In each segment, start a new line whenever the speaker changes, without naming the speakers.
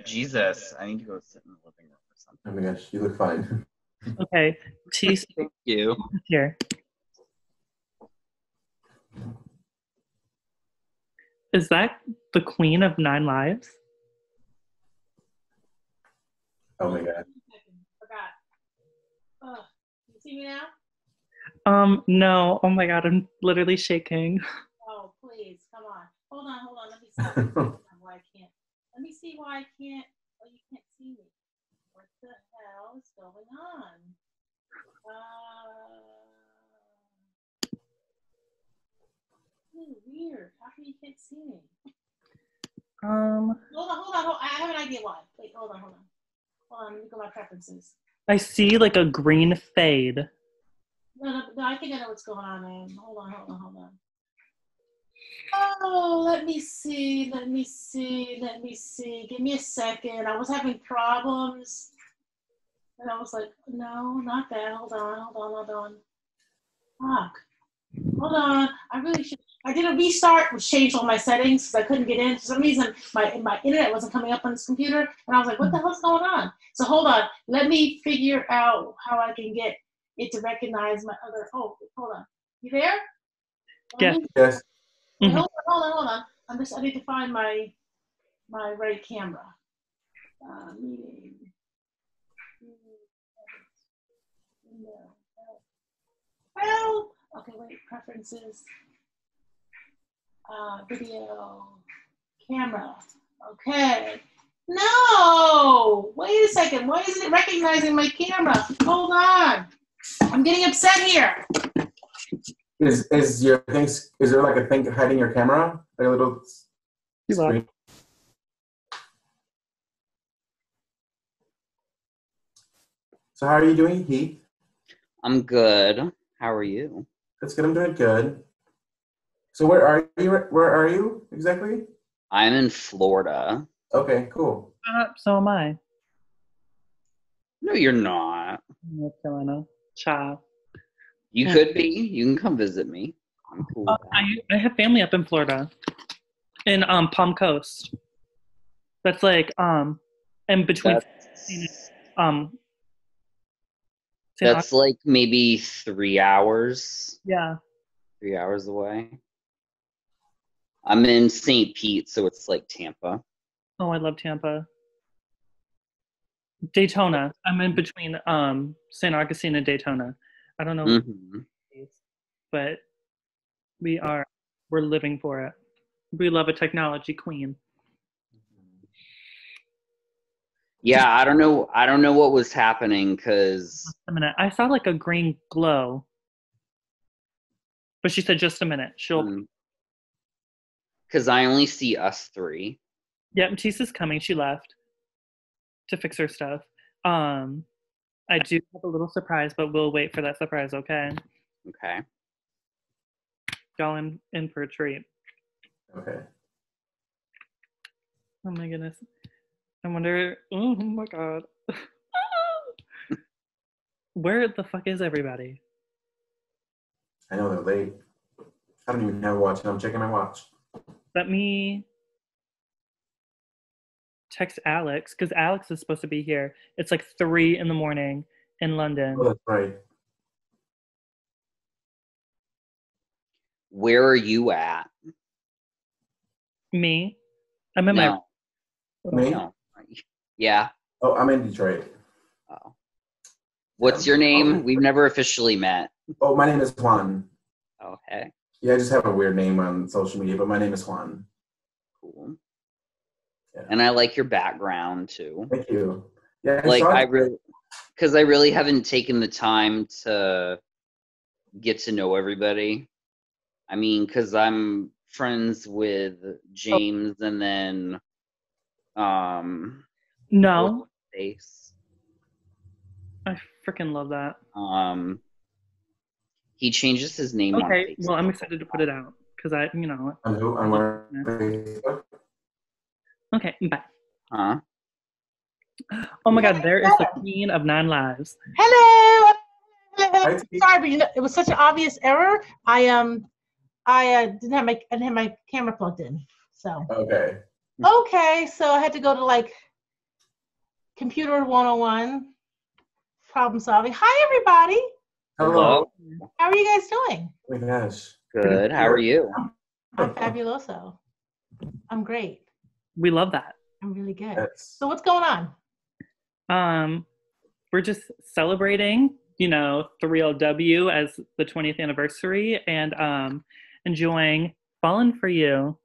Jesus, I need to go sit in the living room or something.
Oh my gosh, you look fine.
Okay, Tse
Thank you.
here. Is that the Queen of Nine Lives?
Oh my god.
Forgot. Oh, you see me now?
No. Oh my god, I'm literally shaking.
Oh, please, come on. Hold on. Let me see why I can't. Let me see why I can't. Oh, you can't see me. What the hell is going on? Weird. How come you can't see me? Hold on. I have an idea why. Wait, hold on. Let me go to my preferences.
I see like a green fade.
No, I think I know what's going on, man. Hold on. Oh, let me see. Give me a second. I was having problems. And I was like, no, not that. Hold on. Fuck. Hold on. I really should. I did a restart, which changed all my settings because I couldn't get in. For some reason, my internet wasn't coming up on this computer. And I was like, what the hell's going on? So hold on. Let me figure out how I can get it to recognize my other. Oh, hold on. You there?
Yes.
Yes.
Wait, hold on. I need to find my right camera. Meeting. Help! Okay, wait. Preferences. Video. Camera. Okay. No! Wait a second. Why isn't it recognizing my camera? Hold on. I'm getting upset here.
Is your things? Is there like a thing hiding your camera? Like a little screen? So how are you doing, Heath?
I'm good. How are you?
That's good. I'm doing good. So where are you? Where are you exactly?
I'm in Florida.
Okay, cool.
So am I.
No, you're not.
North Carolina. Ciao.
You could be. You can come visit me. I'm cool with that.
I have family up in Florida, in Palm Coast. That's like in between.
That's like maybe 3 hours.
Yeah.
3 hours away. I'm in St. Pete, so it's like Tampa.
Oh, I love Tampa. Daytona. I'm in between St. Augustine and Daytona. I don't know.
Mm-hmm.
But we're living for it. We love a technology queen.
Yeah, I don't know what was happening because
Just a minute. I saw like a green glow. But she said just a minute. She'll
because I only see us three.
Yeah, Tisa's coming. She left to fix her stuff. I do have a little surprise, but we'll wait for that surprise, okay?
Okay.
Y'all in for a treat.
Okay.
Oh my goodness. I wonder, oh my god. Where the fuck is everybody?
I know they're late. I don't even have a watch, and I'm checking my watch.
Let me text Alex, because Alex is supposed to be here. It's like 3 a.m. in London.
Oh, that's right.
Where are you at?
Me? I'm in my...
Me?
No. Yeah.
Oh, I'm in Detroit.
Oh. What's your name? We've never officially met.
Oh, my name is Juan.
Okay.
Yeah, I just have a weird name on social media, but my name is Juan.
Cool.
Yeah.
And I like your background too.
Thank you. Yeah,
I really haven't taken the time to get to know everybody. I mean, because I'm friends with James and then
No.
Face.
I freaking love that.
He changes his name on
Okay,
Facebook.
well, I'm excited to put it out because I, you know.
On who? On where? Facebook?
Okay, bye.
Huh?
Oh my god, there is the Queen of Nine Lives.
Hello.
Hi,
Sorry, but it was such an obvious error. I didn't have my camera plugged in. So
Okay.
okay, so I had to go to like Computer 101, problem solving. Hi, everybody.
Hello.
How are you guys doing?
Oh my gosh.
Good. How are you?
I'm fabuloso. I'm great.
We love that.
I'm really good.
Yes.
So what's going on?
We're just celebrating, 3LW as the 20th anniversary and enjoying Fallin For You.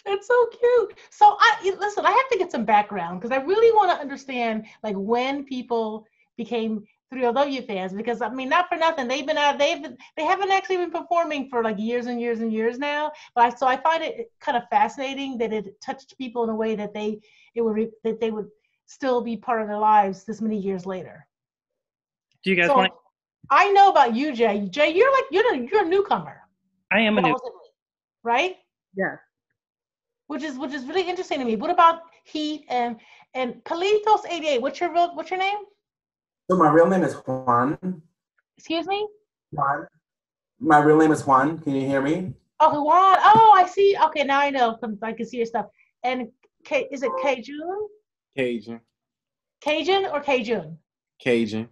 That's so cute. So listen, I have to get some background because I really want to understand like when people became 3LW fans, because I mean, not for nothing, they haven't actually been performing for like years and years and years now. But I find it kind of fascinating that it touched people in a way that they would still be part of their lives this many years later.
Do you guys
so,
want?
I know about you, Jay. Jay, you're a newcomer.
I am a new.
Right?
Yeah.
Which is really interesting to me. What about Heat and Palitos 88? What's your name?
So my real name is Juan.
Excuse me?
Juan. My real name is Juan. Can you hear me?
Oh, Juan. Oh, I see. Okay, now I know. I can see your stuff. And is it Cajun?
Cajun.
Cajun or Cajun?
Cajun.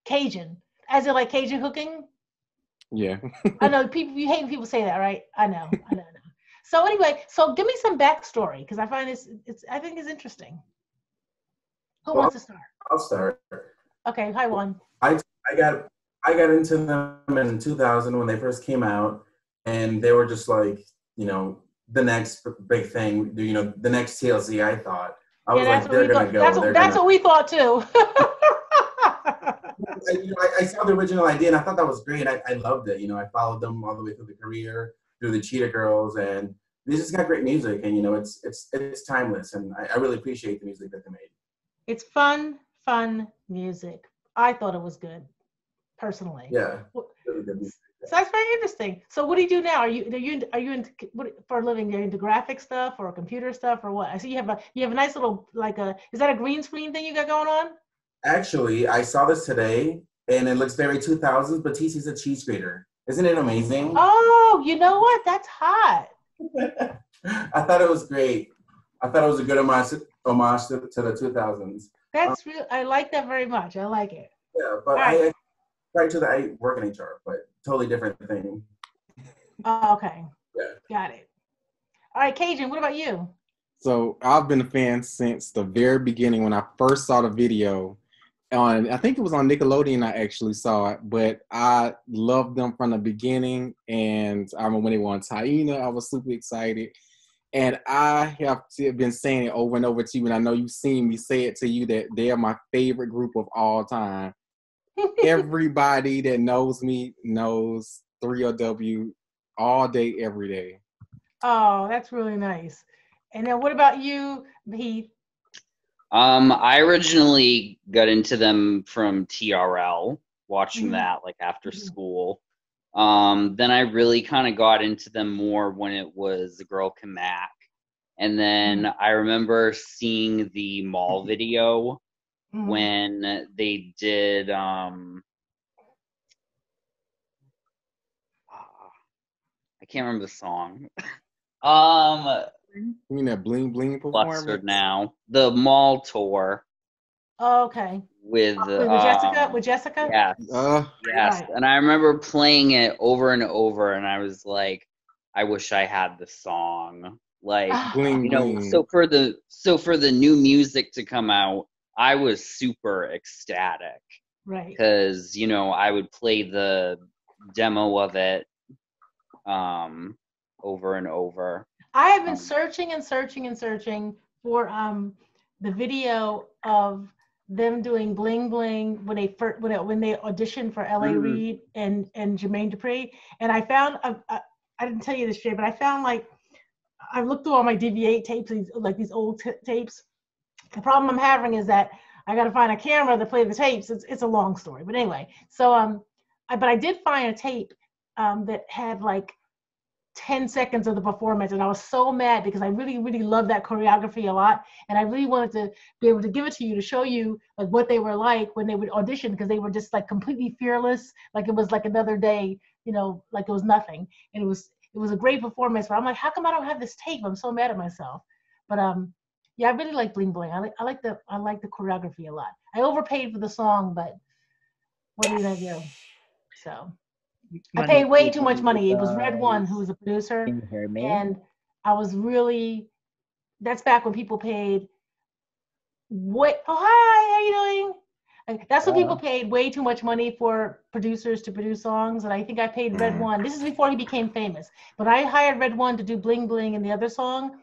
Cajun. As in like Cajun cooking?
Yeah.
I know you hate when people say that, right? I know. So anyway, give me some backstory because I find I think it's interesting. Who wants to start?
I'll start.
Okay, hi Juan.
I got into them in 2000 when they first came out, and they were just like, the next big thing, the next TLC. I thought I was like, they're gonna go.
That's what we thought too.
I saw the original idea and I thought that was great. I loved it. I followed them all the way through the career, through the Cheetah Girls, and they just got great music. And it's timeless, and I really appreciate the music that they made.
It's fun music. I thought it was good, personally.
Yeah, really good music.
So that's very interesting. So what do you do now? Are you into for a living? Are you into graphic stuff or computer stuff or what? I see you have a nice little is that a green screen thing you got going on?
Actually, I saw this today, and it looks very 2000s, but TC's a cheese grater. Isn't it amazing?
Oh, you know what? That's hot.
I thought it was great. I thought it was a good homage to the 2000s.
That's real. I like that very much. I like it.
Yeah, but I work in HR, but totally different thing.
Oh, okay.
Yeah.
Got it. All right, Cajun, what about you?
So I've been a fan since the very beginning when I first saw the video. I think it was on Nickelodeon I actually saw it, but I loved them from the beginning. And I remember when they won Taina, I was super excited. And I have been saying it over and over to you, and I know you've seen me say it to you that they are my favorite group of all time. Everybody that knows me knows 3LW all day, every day.
Oh, that's really nice. And then what about you, Heath?
I originally got into them from TRL, watching that like after school. Then I really kind of got into them more when it was The Girl Can Mac. And then I remember seeing the mall video when they did I can't remember the song.
You mean that bling bling performance?
Flustered now. The mall tour.
Oh, okay.
With
Jessica? With Jessica?
Yes. Yes.
Right.
And I remember playing it over and over, and I was like, I wish I had the song. Like,
bling, bling.
So for the new music to come out, I was super ecstatic.
Right.
Because, I would play the demo of it over and over.
I have been searching for the video of them doing Bling Bling when they auditioned for L.A. Reid and Jermaine Dupri, and I found I didn't tell you this, Jay, but I found I looked through all my DV8 tapes, these old tapes. The problem I'm having is that I got to find a camera to play the tapes. It's a long story, but anyway. So but I did find a tape that had 10 seconds of the performance, and I was so mad because I really, really loved that choreography a lot, and I really wanted to be able to give it to you to show you what they were like when they would audition, because they were just completely fearless, it was another day, it was nothing, and it was a great performance. But I'm like, how come I don't have this tape? I'm so mad at myself. But Yeah, I really like Bling Bling. I like the choreography a lot. I overpaid for the song, but what are you gonna do? So I
Money.
paid way too much money. It was Red One who was a producer,
Can you hear me?
and I was really. That's back when people paid. What? Oh, hi. How you doing? That's when people paid way too much money for producers to produce songs, and I think I paid Red One. This is before he became famous. But I hired Red One to do Bling Bling and the other song.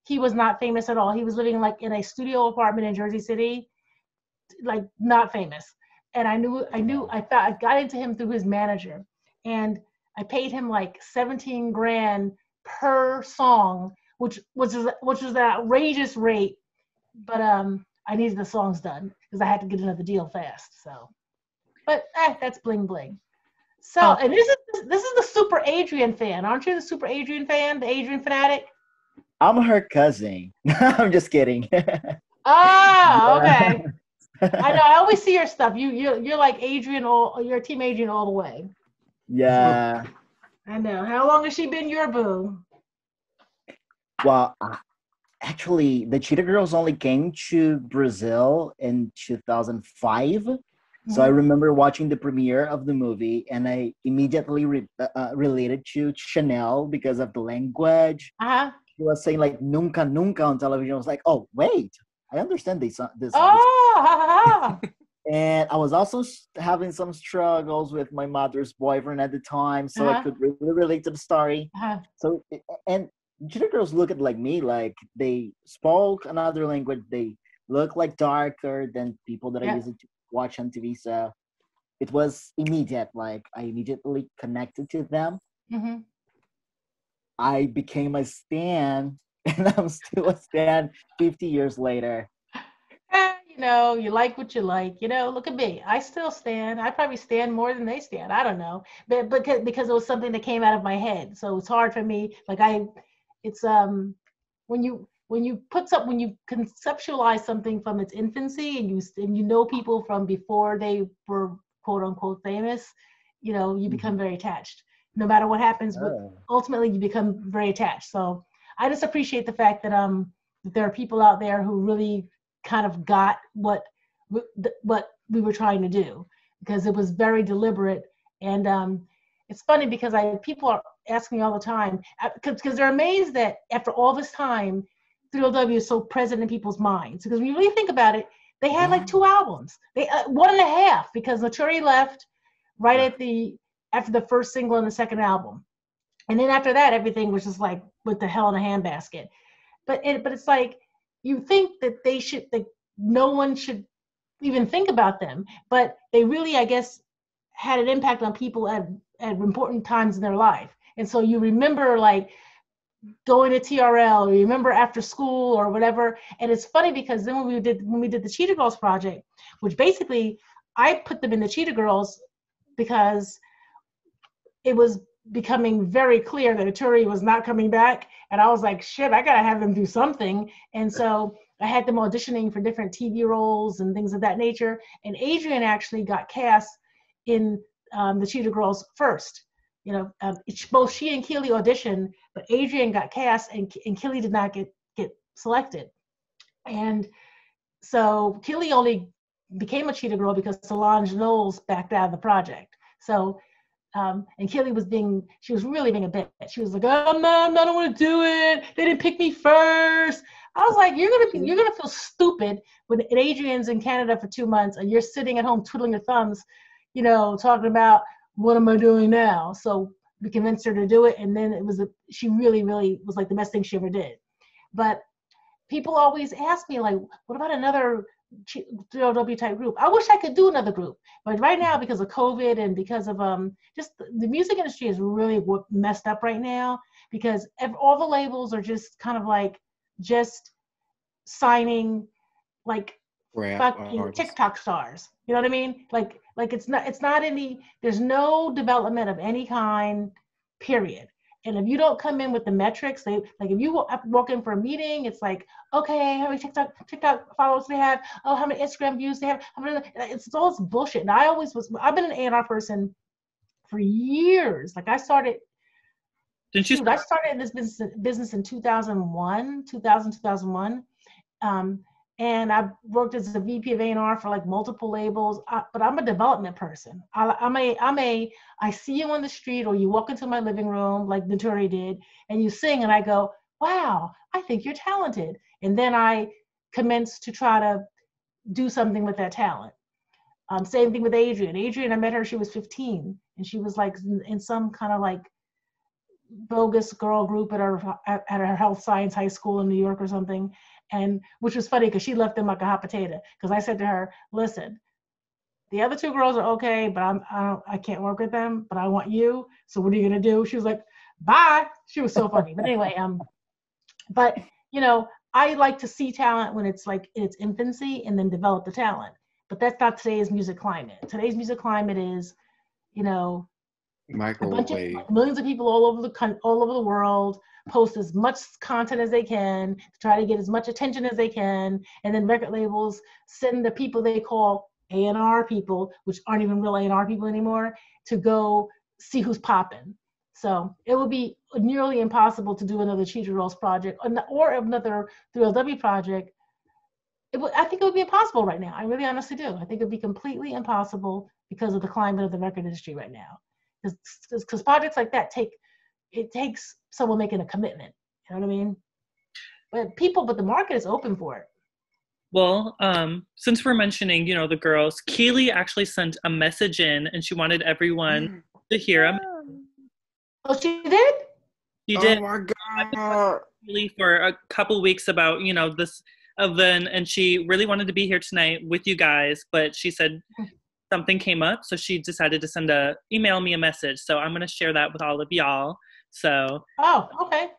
He was not famous at all. He was living like in a studio apartment in Jersey City, like not famous. And I got into him through his manager, and I paid him like 17 grand per song, which was an outrageous rate. But I needed the songs done because I had to get another deal fast. So, but that's Bling Bling. So, and this is the Super Adrian fan. Aren't you the Super Adrian fan, the Adrian fanatic?
I'm her cousin. I'm just kidding.
Oh, okay. I know. I always see your stuff. You're like Adrian, you're Team Adrian all the way.
Yeah.
I know. How long has she been your boo?
Well, actually, the Cheetah Girls only came to Brazil in 2005. So I remember watching the premiere of the movie, and I immediately related to Chanel because of the language. She was saying like "nunca, nunca" on television. I was like, "Oh, wait, I understand this." And I was also having some struggles with my mother's boyfriend at the time, so I could really relate to the story. So, and Cheetah Girls look at like me, like they spoke another language. They look like darker than people that I used to watch on TV. So it was immediate. Like I immediately connected to them. I became a stan, and I'm still a stan 50 years later.
You like what you like. Look at me. I still stand. I probably stand more than they stand. I don't know, but because it was something that came out of my head, so it's hard for me. Like it's when you conceptualize something from its infancy, and you know people from before they were quote unquote famous, you become very attached. No matter what happens, ultimately you become very attached. So I just appreciate the fact that there are people out there who really kind of got what we were trying to do, because it was very deliberate. And it's funny because people are asking me all the time, because they're amazed that after all this time 3LW is so present in people's minds. Because when you really think about it, they had like 2 albums, they 1.5, because Naturi left right after the first single and the second album, and then after that everything was just like what the hell in a handbasket. But it's like, you think that no one should even think about them, but they really, I guess, had an impact on people at important times in their life. And so you remember like going to TRL, or you remember after school or whatever. And it's funny because then when we did the Cheetah Girls project, which basically I put them in the Cheetah Girls because it was becoming very clear that Naturi was not coming back. And I was like, shit, I gotta have them do something. And so I had them auditioning for different TV roles and things of that nature. And Adrian actually got cast in the Cheetah Girls first. Both she and Keely auditioned, but Adrian got cast and Keely did not get selected. And so Keely only became a Cheetah Girl because Solange Knowles backed out of the project. So and Keely she was really being a bitch. She was like, oh no, I don't want to do it. They didn't pick me first. I was like, you're gonna feel stupid when Adrian's in Canada for 2 months and you're sitting at home twiddling your thumbs, talking about what am I doing now? So we convinced her to do it, and then she really, really was like the best thing she ever did. But people always ask me like, what about another 3LW type group? I wish I could do another group, but right now, because of COVID and because of just the music industry is really messed up right now, because all the labels are just kind of like just signing like fucking TikTok stars. You know what I mean? Like it's not any, there's no development of any kind, period. And if you don't come in with the metrics, if you walk in for a meeting, it's like, okay, how many TikTok followers do they have? Oh, how many Instagram views they have? It's all this bullshit. And I've been an A&R person for years. Like I started in this business in 2001, And I worked as a VP of A&R for like multiple labels, but I'm a development person. I see you on the street or you walk into my living room like Notori did and you sing and I go, wow, I think you're talented. And then I commence to try to do something with that talent. Same thing with Adrienne. Adrienne, I met her, she was 15 and she was like in some kind of like bogus girl group at her health science high school in New York or something. And which was funny because she left them like a hot potato. Because I said to her, listen, the other two girls are okay, but I can't work with them, but I want you. So what are you going to do? She was like, bye. She was so funny. But anyway, but you know, I like to see talent when it's like in its infancy and then develop the talent. But that's not today's music climate. Today's music climate is, you know,
Microwave.
Millions of people all over the world post as much content as they can to try to get as much attention as they can, and then record labels send the people they call A&R people, which aren't even real A&R people anymore, to go see who's popping. So it would be nearly impossible to do another Cheetah Girls project or another 3LW project. I think it would be impossible right now. I really honestly do. I think it would be completely impossible because of the climate of the record industry right now. Because projects like that takes someone making a commitment. You know what I mean? But the market is open for it.
Well, since we're mentioning, you know, the girls, Keely actually sent a message in and she wanted everyone to hear him.
Oh, she did?
She did.
Oh my God.
Keely for a couple weeks about, you know, this event, and she really wanted to be here tonight with you guys, but she said something came up, so she decided to email me a message. So I'm going to share that with all of y'all. So.
Oh, okay.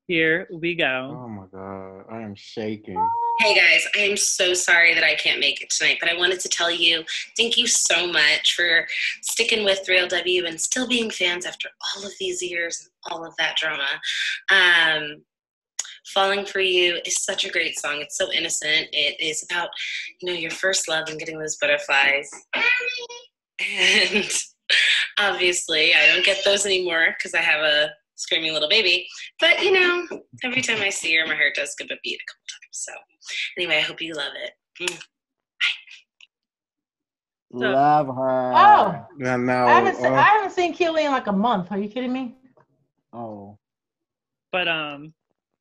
Here we go.
Oh my God, I am shaking.
Hey guys, I am so sorry that I can't make it tonight, but I wanted to tell you, thank you so much for sticking with 3LW and still being fans after all of these years and all of that drama. Falling For You is such a great song. It's so innocent. It is about, you know, your first love and getting those butterflies. And obviously, I don't get those anymore because I have a screaming little baby. But, you know, every time I see her, my heart does skip a beat a couple times. So anyway, I hope you love it.
Love her.
Oh,
No,
I haven't seen Keely in like a month. Are you kidding me?
Oh.
But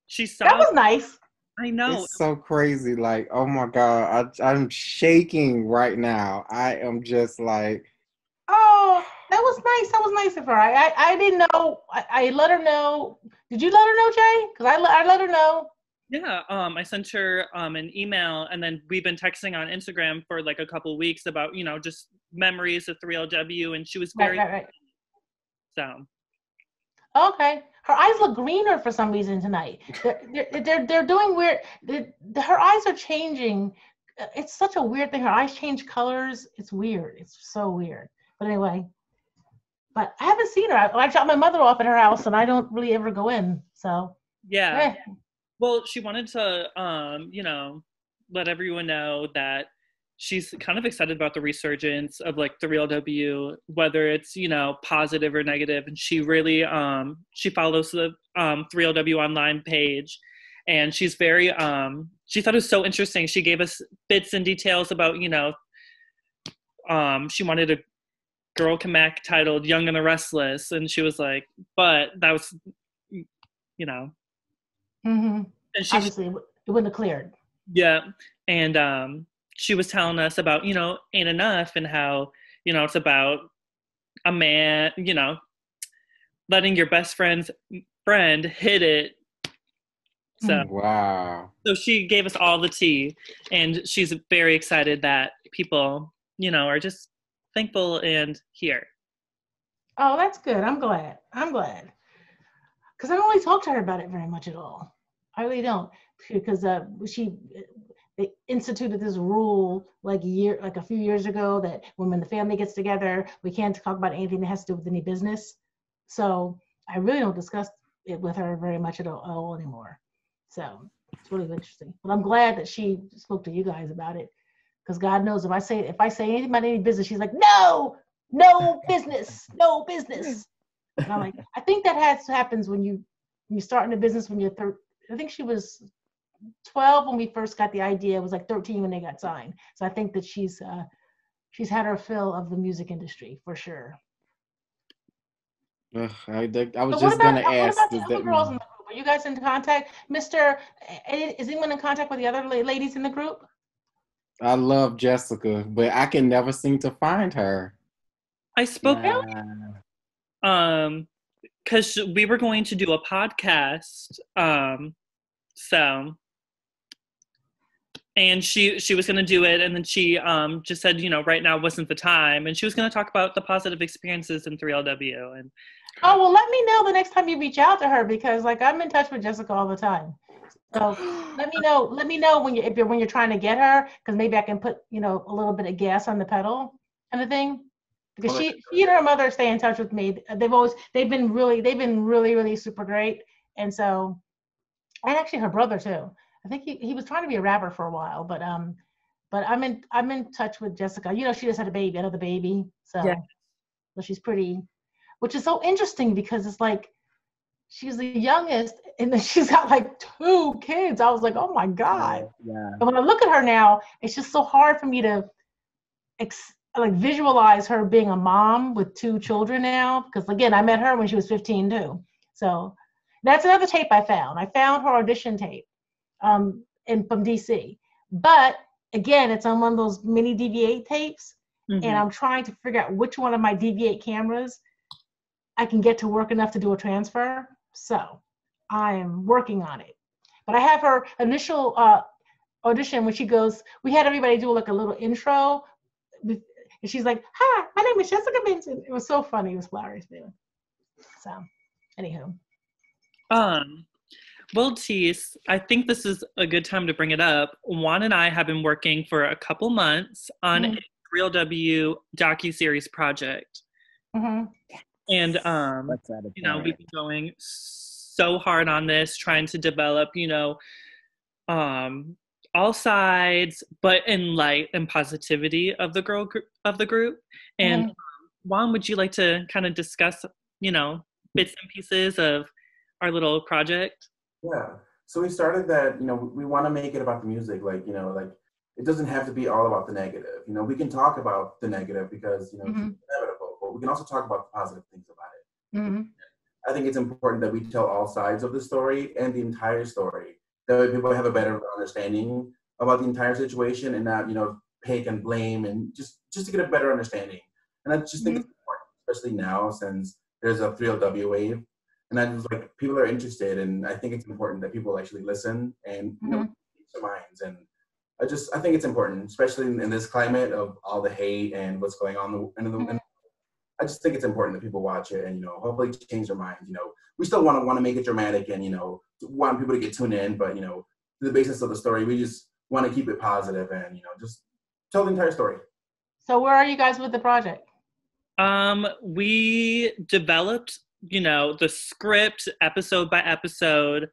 she saw.
That was nice.
I know.
It's so crazy. Like, oh my God, I'm shaking right now. I am just like.
Oh, that was nice. That was nice of her. I didn't know. I let her know. Did you let her know, Jay? Because I let her know.
Yeah. I sent her an email, and then we've been texting on Instagram for like a couple of weeks about, you know, just memories of 3LW, and she was very.
Right.
So.
Okay. Her eyes look greener for some reason tonight. They're doing weird. Her eyes are changing. It's such a weird thing. Her eyes change colors. It's weird. It's so weird. But anyway, but I haven't seen her. I dropped my mother off at her house, and I don't really ever go in. So
Yeah. Well, she wanted to, you know, let everyone know that she's kind of excited about the resurgence of like the 3LW, whether it's, you know, positive or negative. And she really, she follows the 3LW online page, and she's very, she thought it was so interesting. She gave us bits and details about, you know, she wanted a girl comeback titled Young and the Restless. And she was like, but that was, you know.
Mm-hmm.
And she,
obviously, it wouldn't have cleared.
Yeah. And she was telling us about, you know, Ain't Enough, and how, you know, it's about a man, you know, letting your best friend hit it. So
Wow.
So she gave us all the tea, and she's very excited that people, you know, are just thankful and here.
Oh, that's good. I'm glad. Because I don't really talk to her about it very much at all. I really don't, because they instituted this rule like a few years ago that when the family gets together, we can't talk about anything that has to do with any business. So I really don't discuss it with her very much at all anymore. So it's really interesting. But I'm glad that she spoke to you guys about it, because God knows if I say anything about any business, she's like, no business. And I'm like, I think that happens when you start in a business when you're I think she was 12 when we first got the idea. It was like 13 when they got signed. So I think that she's had her fill of the music industry for sure.
I was
So
just gonna
what
ask.
about the
Does
other
that
girls in
mean?
the group? Are you guys in contact? Is anyone in contact with the other ladies in the group?
I love Jessica, but I can never seem to find her.
I spoke
Yeah.
because we were going to do a podcast. So and she was going to do it, and then she just said, right now wasn't the time, and she was going to talk about the positive experiences in 3LW. And
Oh, well, let me know the next time you reach out to her, because like I'm in touch with Jessica all the time. So let me know when you're trying to get her, because maybe I can put a little bit of gas on the pedal kind of thing. Because she and her mother stay in touch with me. They've been really super great. And so, and actually her brother too. I think he was trying to be a rapper for a while, but I'm in touch with Jessica. She just had another baby. So
yeah.
So she's pretty, which is so interesting because it's like she's the youngest and then she's got like 2 kids. I was like, oh my God.
Yeah.
And when I look at her now, it's just so hard for me to visualize her being a mom with 2 children now. Because again, I met her when she was 15 too. So that's another tape I found. I found her audition tape from DC. But again, it's on one of those mini DV8 tapes.
Mm-hmm.
And I'm trying to figure out which one of my DV8 cameras I can get to work enough to do a transfer. So I'm working on it. But I have her initial audition when she goes, we had everybody do like a little intro. And she's like, hi, my name is Jessica Benson. It was so funny. It was hilarious, man. So, anywho.
Well, Tse, I think this is a good time to bring it up. Juan and I have been working for a couple months on a 3LW docuseries project.
Mm-hmm.
And, we've been going so hard on this, trying to develop, all sides, but in light and positivity of the group. And Juan, would you like to kind of discuss, bits and pieces of our little project?
Yeah. So we started that, we want to make it about the music. Like it doesn't have to be all about the negative. We can talk about the negative because, it's inevitable, but we can also talk about the positive things about it.
Mm-hmm.
I think it's important that we tell all sides of the story and the entire story. That way people have a better understanding about the entire situation and not, pick and blame, and just to get a better understanding. And I just think it's important, especially now since there's a 3LW wave. And I was like, people are interested, and I think it's important that people actually listen and change their minds. And I think it's important, especially in this climate of all the hate and what's going on and I just think it's important that people watch it and hopefully change their minds. We still want to make it dramatic and want people to get tuned in, but the basis of the story, we just want to keep it positive and just tell the entire story.
So where are you guys with the project?
We developed the script episode by episode,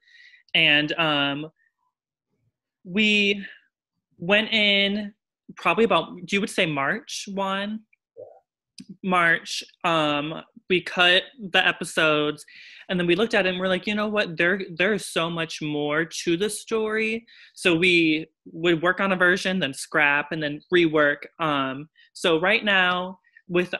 and we went in probably about, you would say March 1? March. We cut the episodes, and then we looked at it and we're like, you know what, there's so much more to the story. So we would work on a version, then scrap, and then rework. So right now with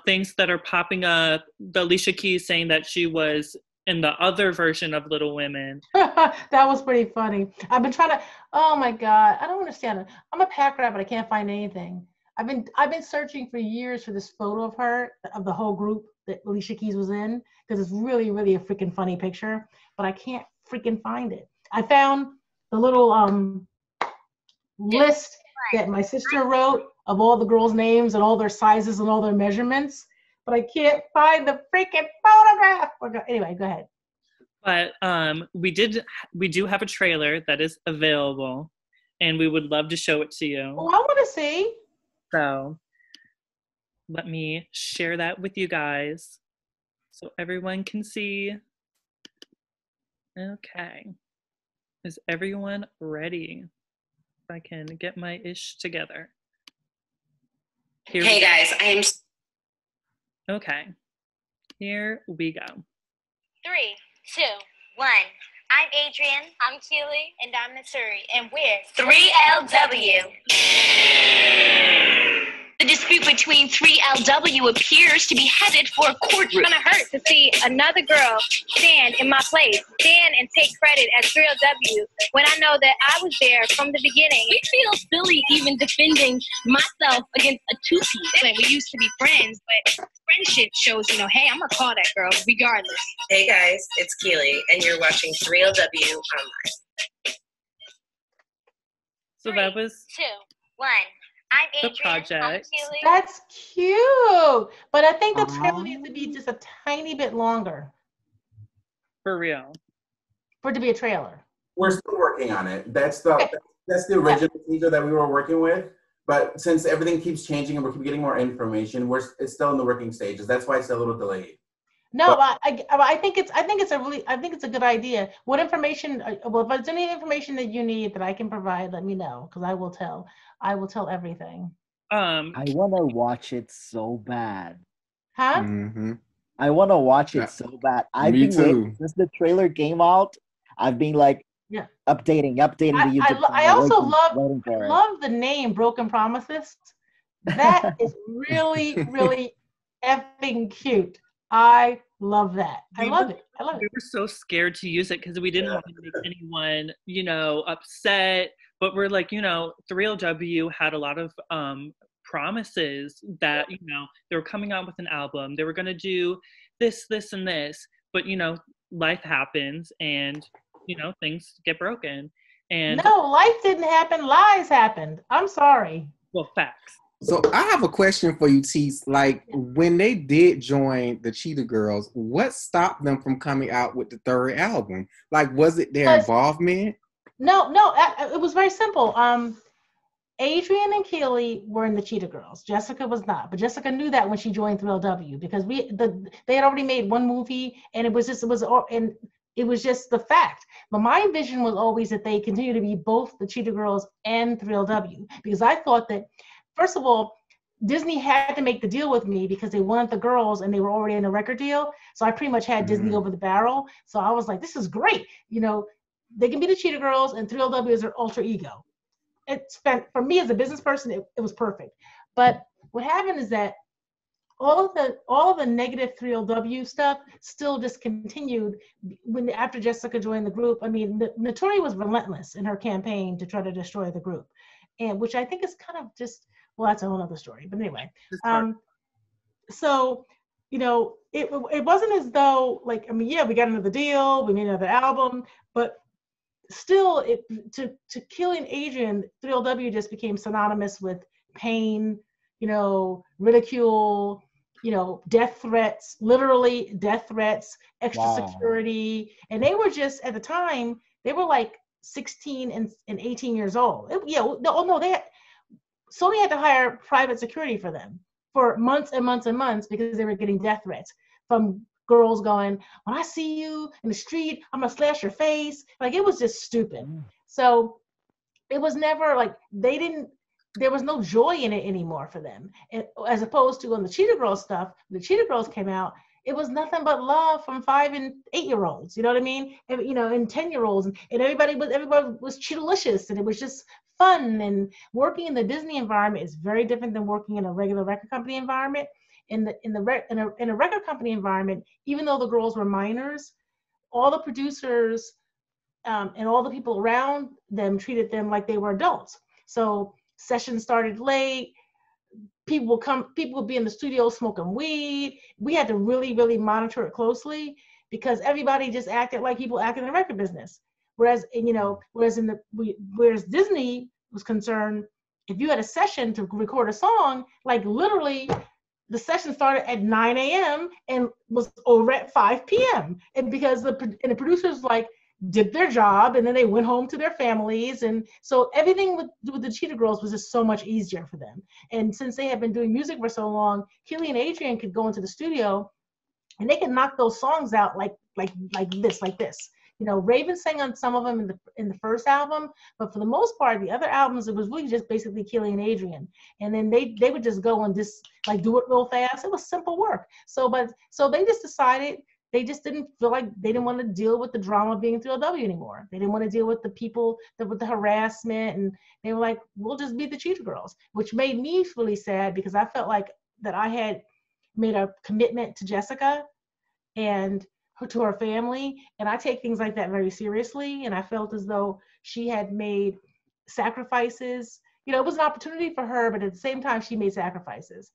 things that are popping up, the Alicia Keys saying that she was in the other version of Little Women.
That was pretty funny. I've been trying to, oh my God, I don't understand it. I'm a pack rat, but I can't find anything. I've been searching for years for this photo of her, of the whole group that Alicia Keys was in, because it's really, really a freaking funny picture, but I can't freaking find it. I found the little list that my sister wrote of all the girls' names and all their sizes and all their measurements, but I can't find the freaking photograph. Anyway, go ahead.
But we do have a trailer that is available, and we would love to show it to you.
Oh, I want to see.
So let me share that with you guys so everyone can see. Okay. Is everyone ready? If I can get my ish together.
Hey guys,
Okay. Here we go.
3, 2, 1, I'm Adrian. I'm Keely. And I'm Naturi. And we're 3LW. The dispute between 3LW appears to be headed for a courtroom. It's gonna hurt to see another girl stand in my place, stand and take credit as 3LW when I know that I was there from the beginning. We feel silly even defending myself against a two-piece. We used to be friends, but friendship shows, hey, I'm gonna call that girl regardless.
Hey guys, it's Keely, and you're watching 3LW Online.
So that was
2, 1. I'm
the
Adrian.
project.
I'm Keely.
That's cute. But I think the trailer needs to be just a tiny bit longer
For real.
for it to be a trailer.
We're still working on it. That's the original teaser that we were working with. But since everything keeps changing and we keep getting more information, it's still in the working stages. That's why it's a little delayed.
No, I think it's a good idea. What information? Well, if there's any information that you need that I can provide, let me know because I will tell everything.
I want to watch it so bad.
Huh?
Mm-hmm.
I want to watch it so bad. I've been waiting since the trailer came out. I've been like updating the YouTube.
I also love the name Broken Promises. That is really, really effing cute. I love that. I love it.
We were so scared to use it because we didn't want to make anyone, upset. But we're like, 3LW had a lot of promises that, they were coming out with an album. They were going to do this, this, and this. But, life happens and, things get broken. And
no, life didn't happen. Lies happened. I'm sorry.
Well, facts.
So I have a question for you, Tse. Like, when they did join the Cheetah Girls, what stopped them from coming out with the third album? Like, was it their involvement?
No, it was very simple. Adrian and Keely were in the Cheetah Girls. Jessica was not, but Jessica knew that when she joined 3LW because they had already made one movie, and it was just the fact. But my vision was always that they continue to be both the Cheetah Girls and 3LW because I thought that, first of all, Disney had to make the deal with me because they wanted the girls and they were already in a record deal. So I pretty much had Disney over the barrel. So I was like, this is great. They can be the Cheetah Girls and 3LW is their alter ego. For me as a business person, it was perfect. But what happened is that all of the negative 3LW stuff still discontinued after Jessica joined the group. I mean, Naturi was relentless in her campaign to try to destroy the group, and which I think is kind of just, well, that's a whole other story. But anyway, so it wasn't as though we got another deal, we made another album, but still, to Keely and Adrian, 3LW just became synonymous with pain, ridicule, death threats, literally death threats, extra security. And they were just, at the time, they were like 16 and 18 years old. Sony had to hire private security for them for months and months and months because they were getting death threats from girls going, when I see you in the street, I'm gonna slash your face. Like, it was just stupid. So it was never there was no joy in it anymore for them. And as opposed to on the Cheetah Girls stuff, the Cheetah Girls came out, it was nothing but love from 5 and 8-year-olds, you know what I mean? And, and 10-year-olds, and everybody was Cheetah-licious, and it was just fun. And working in the Disney environment is very different than working in a regular record company environment. In a record company environment, even though the girls were minors, all the producers and all the people around them treated them like they were adults. So sessions started late. People would be in the studio smoking weed. We had to really, really monitor it closely because everybody just acted like people acted in the record business. Whereas Disney was concerned, if you had a session to record a song, like literally the session started at 9 a.m. and was over at 5 p.m. And because the producers did their job, and then they went home to their families. And so everything with the Cheetah Girls was just so much easier for them. And since they had been doing music for so long, Keely and Adrian could go into the studio and they could knock those songs out like this. Raven sang on some of them in the first album, but for the most part, the other albums, it was really just basically Keely and Adrian. And then they would just go and just do it real fast. It was simple work. So they just decided, they just didn't feel like they didn't want to deal with the drama of being 3LW anymore. They didn't want to deal with the people, with the harassment, and they were like, we'll just be the Cheetah Girls, which made me really sad because I felt like that I had made a commitment to Jessica and to her family, and I take things like that very seriously, and I felt as though she had made sacrifices. It was an opportunity for her, but at the same time, she made sacrifices,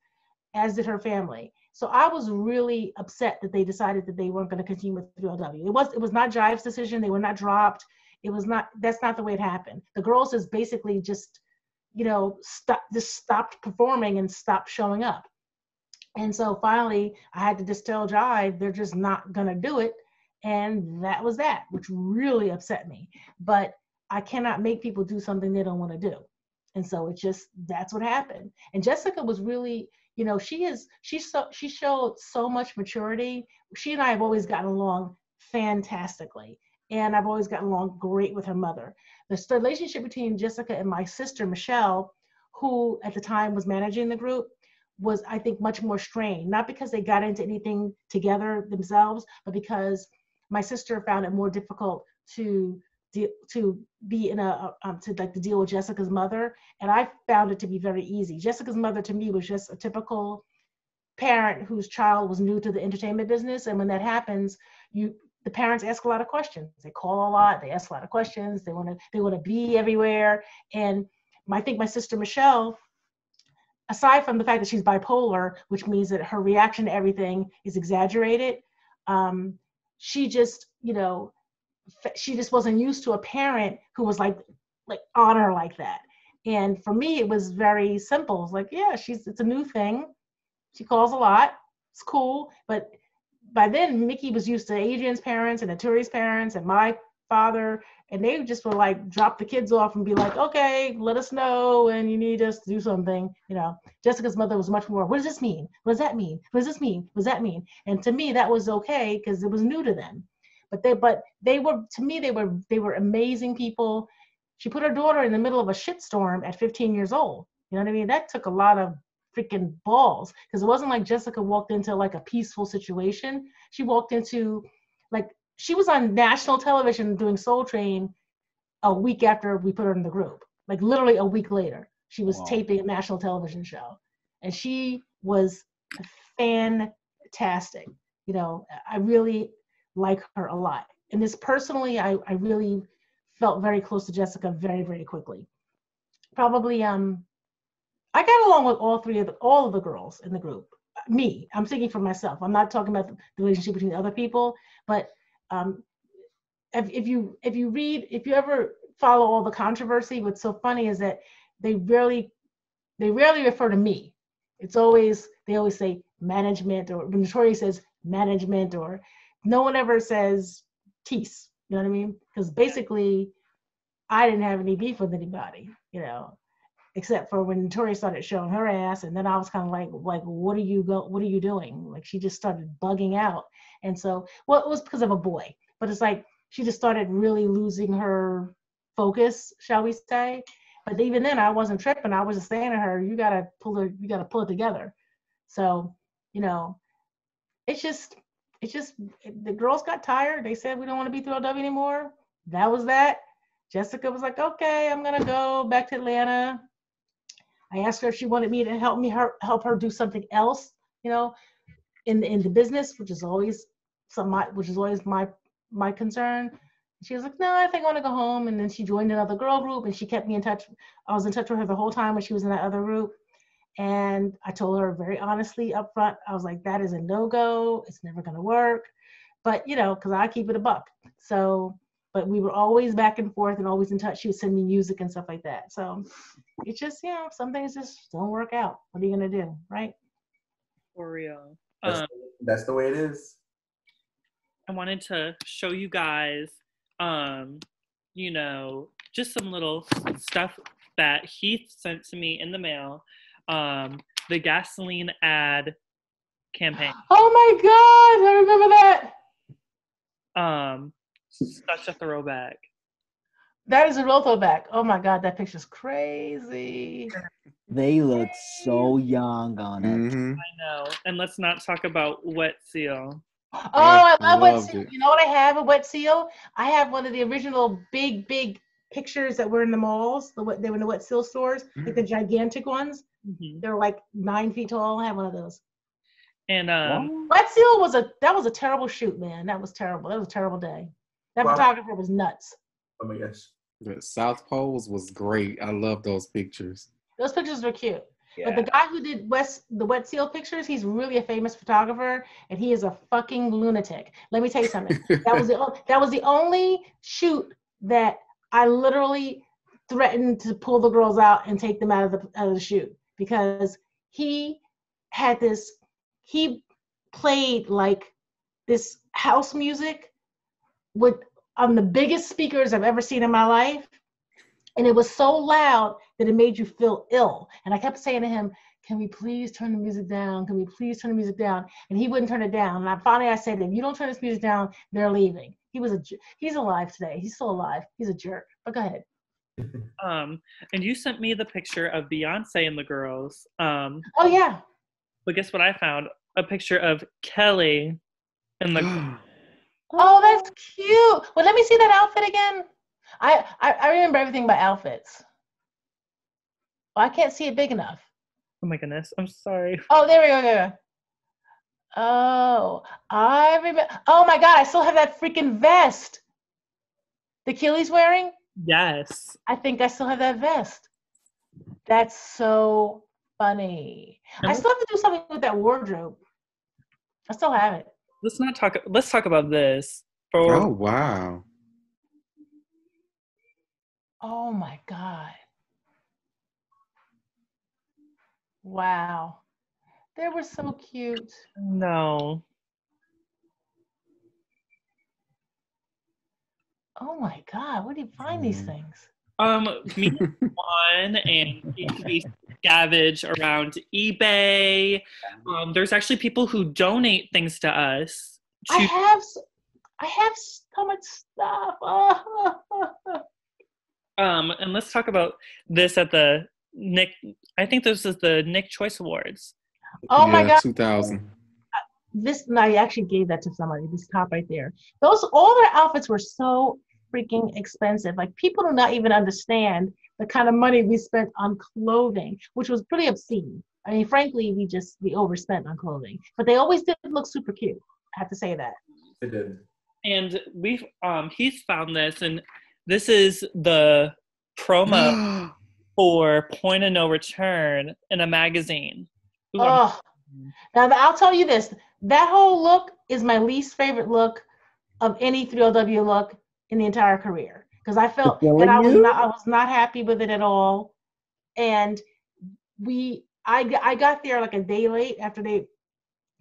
as did her family. So I was really upset that they decided that they weren't going to continue with 3LW. It was not Jive's decision. They were not dropped. That's not the way it happened. The girls just basically just stopped performing and stopped showing up. And so finally I had to just tell Jive, they're just not going to do it. And that was that, which really upset me. But I cannot make people do something they don't want to do. And so that's what happened. And Jessica was really, she showed so much maturity. She and I have always gotten along fantastically. And I've always gotten along great with her mother. The relationship between Jessica and my sister, Michelle, who at the time was managing the group, was, I think, much more strained. Not because they got into anything together themselves, but because my sister found it more difficult to be in to deal with Jessica's mother, and I found it to be very easy. Jessica's mother to me was just a typical parent whose child was new to the entertainment business, and when that happens, the parents ask a lot of questions. They call a lot. They ask a lot of questions. They want to be everywhere. And I think my sister Michelle, aside from the fact that she's bipolar, which means that her reaction to everything is exaggerated, she just wasn't used to a parent who was like on her like that. And for me, it was very simple. It's like, yeah, it's a new thing. She calls a lot. It's cool. But by then, Mickey was used to Adrian's parents and Aturi's parents and my father, and they just would like drop the kids off and be like, okay, let us know when you need us to do something. Jessica's mother was much more, what does this mean? What does that mean? What does this mean? What does that mean? And to me, that was okay because it was new to them. But they were amazing people. She put her daughter in the middle of a shitstorm at 15 years old. You know what I mean? That took a lot of freaking balls, because it wasn't like Jessica walked into like a peaceful situation. She walked into she was on national television doing Soul Train a week after we put her in the group. Like literally a week later, she was taping a national television show, and she was fantastic. I really like her a lot. And this personally, I really felt very close to Jessica very, very quickly. Probably, I got along with all of the girls in the group. I'm thinking for myself. I'm not talking about the relationship between other people, but if you ever follow all the controversy, what's so funny is that they rarely refer to me. They always say management, or when Notorious says management, or no one ever says Tease. You know what I mean? Because basically, I didn't have any beef with anybody, except for when Notorious started showing her ass, and then I was kind of like, what are you doing? Like, she just started bugging out. And so, well, it was because of a boy, but it's like she just started really losing her focus, shall we say. But even then, I wasn't tripping. I was just saying to her, you gotta pull it together. So, it's just the girls got tired. They said, we don't want to be 3LW anymore. That was that. Jessica was like, okay, I'm gonna go back to Atlanta. I asked her if she wanted me to help her do something else, in the business, which is always my concern. She was like, no, I think I want to go home. And then she joined another girl group, and she kept me in touch. I was in touch with her the whole time when she was in that other group. And I told her very honestly up front, I was like, that is a no-go. It's never going to work. But, because I keep it a buck. So, but we were always back and forth and always in touch. She would send me music and stuff like that. So it's just, some things just don't work out. What are you going to do, right?
For real.
That's the way it is.
I wanted to show you guys, just some little stuff that Heath sent to me in the mail. The gasoline ad campaign.
Oh my God, I remember that.
Such a throwback.
That is a real throwback. Oh my God, that picture's crazy.
They look so young on it.
Mm-hmm.
I know. And let's not talk about Wet Seal.
Oh, I love Wet
loved
Seal.
it.
You know what I have a Wet Seal? I have one of the original big pictures that were in the malls. They were in the Wet Seal stores, like the gigantic ones.
Mhm.
They're like 9 feet tall. I have one of those.
And
Wet Seal was a terrible shoot, man. That was terrible. That was a terrible day. That
Wow.
photographer was nuts.
Oh my gosh.
The South Poles was great. I love those pictures.
Those pictures were cute.
Yeah.
But the guy who did the Wet Seal pictures, he's really a famous photographer, and he is a fucking lunatic. Let me tell you something. That was the only shoot that I literally threatened to pull the girls out and take them out of the shoot, because he played like this house music with on the biggest speakers I've ever seen in my life. And it was so loud that it made you feel ill. And I kept saying to him, can we please turn the music down? Can we please turn the music down? And he wouldn't turn it down. And finally I said to him, you don't turn this music down, they're leaving. He's alive today. He's still alive. He's a jerk. But go ahead.
and you sent me the picture of Beyonce and the girls.
Oh, yeah.
But guess what I found? A picture of Kelly and the
Oh, that's cute. Well, let me see that outfit again. I remember everything by outfits. Well, I can't see it big enough.
Oh my goodness, I'm sorry.
Oh, there we go. There. Oh, I remember. Oh my God, I still have that freaking vest. The Achilles wearing?
Yes.
I think I still have that vest. That's so funny. I still have to do something with that wardrobe. I still have it.
Let's talk about this.
Oh, wow.
Oh my God. Wow. They were so cute.
No.
Oh my God, where do you find these things?
Me one and we scavenge around eBay. There's actually people who donate things to us.
I have so much stuff.
And let's talk about this at the Nick. I think this is the Nick Choice Awards.
Oh my God.
2000.
I actually gave that to somebody. This top right there. All their outfits were so freaking expensive. Like, people do not even understand the kind of money we spent on clothing, which was pretty obscene. I mean, frankly, we overspent on clothing, but they always did look super cute. I have to say that.
They did.
And he's found this, and this is the promo for Point of No Return in a magazine. Ooh,
Oh, now I'll tell you this. That whole look is my least favorite look of any 3LW look in the entire career, because I felt that I was not happy with it at all. And I got there like a day late after they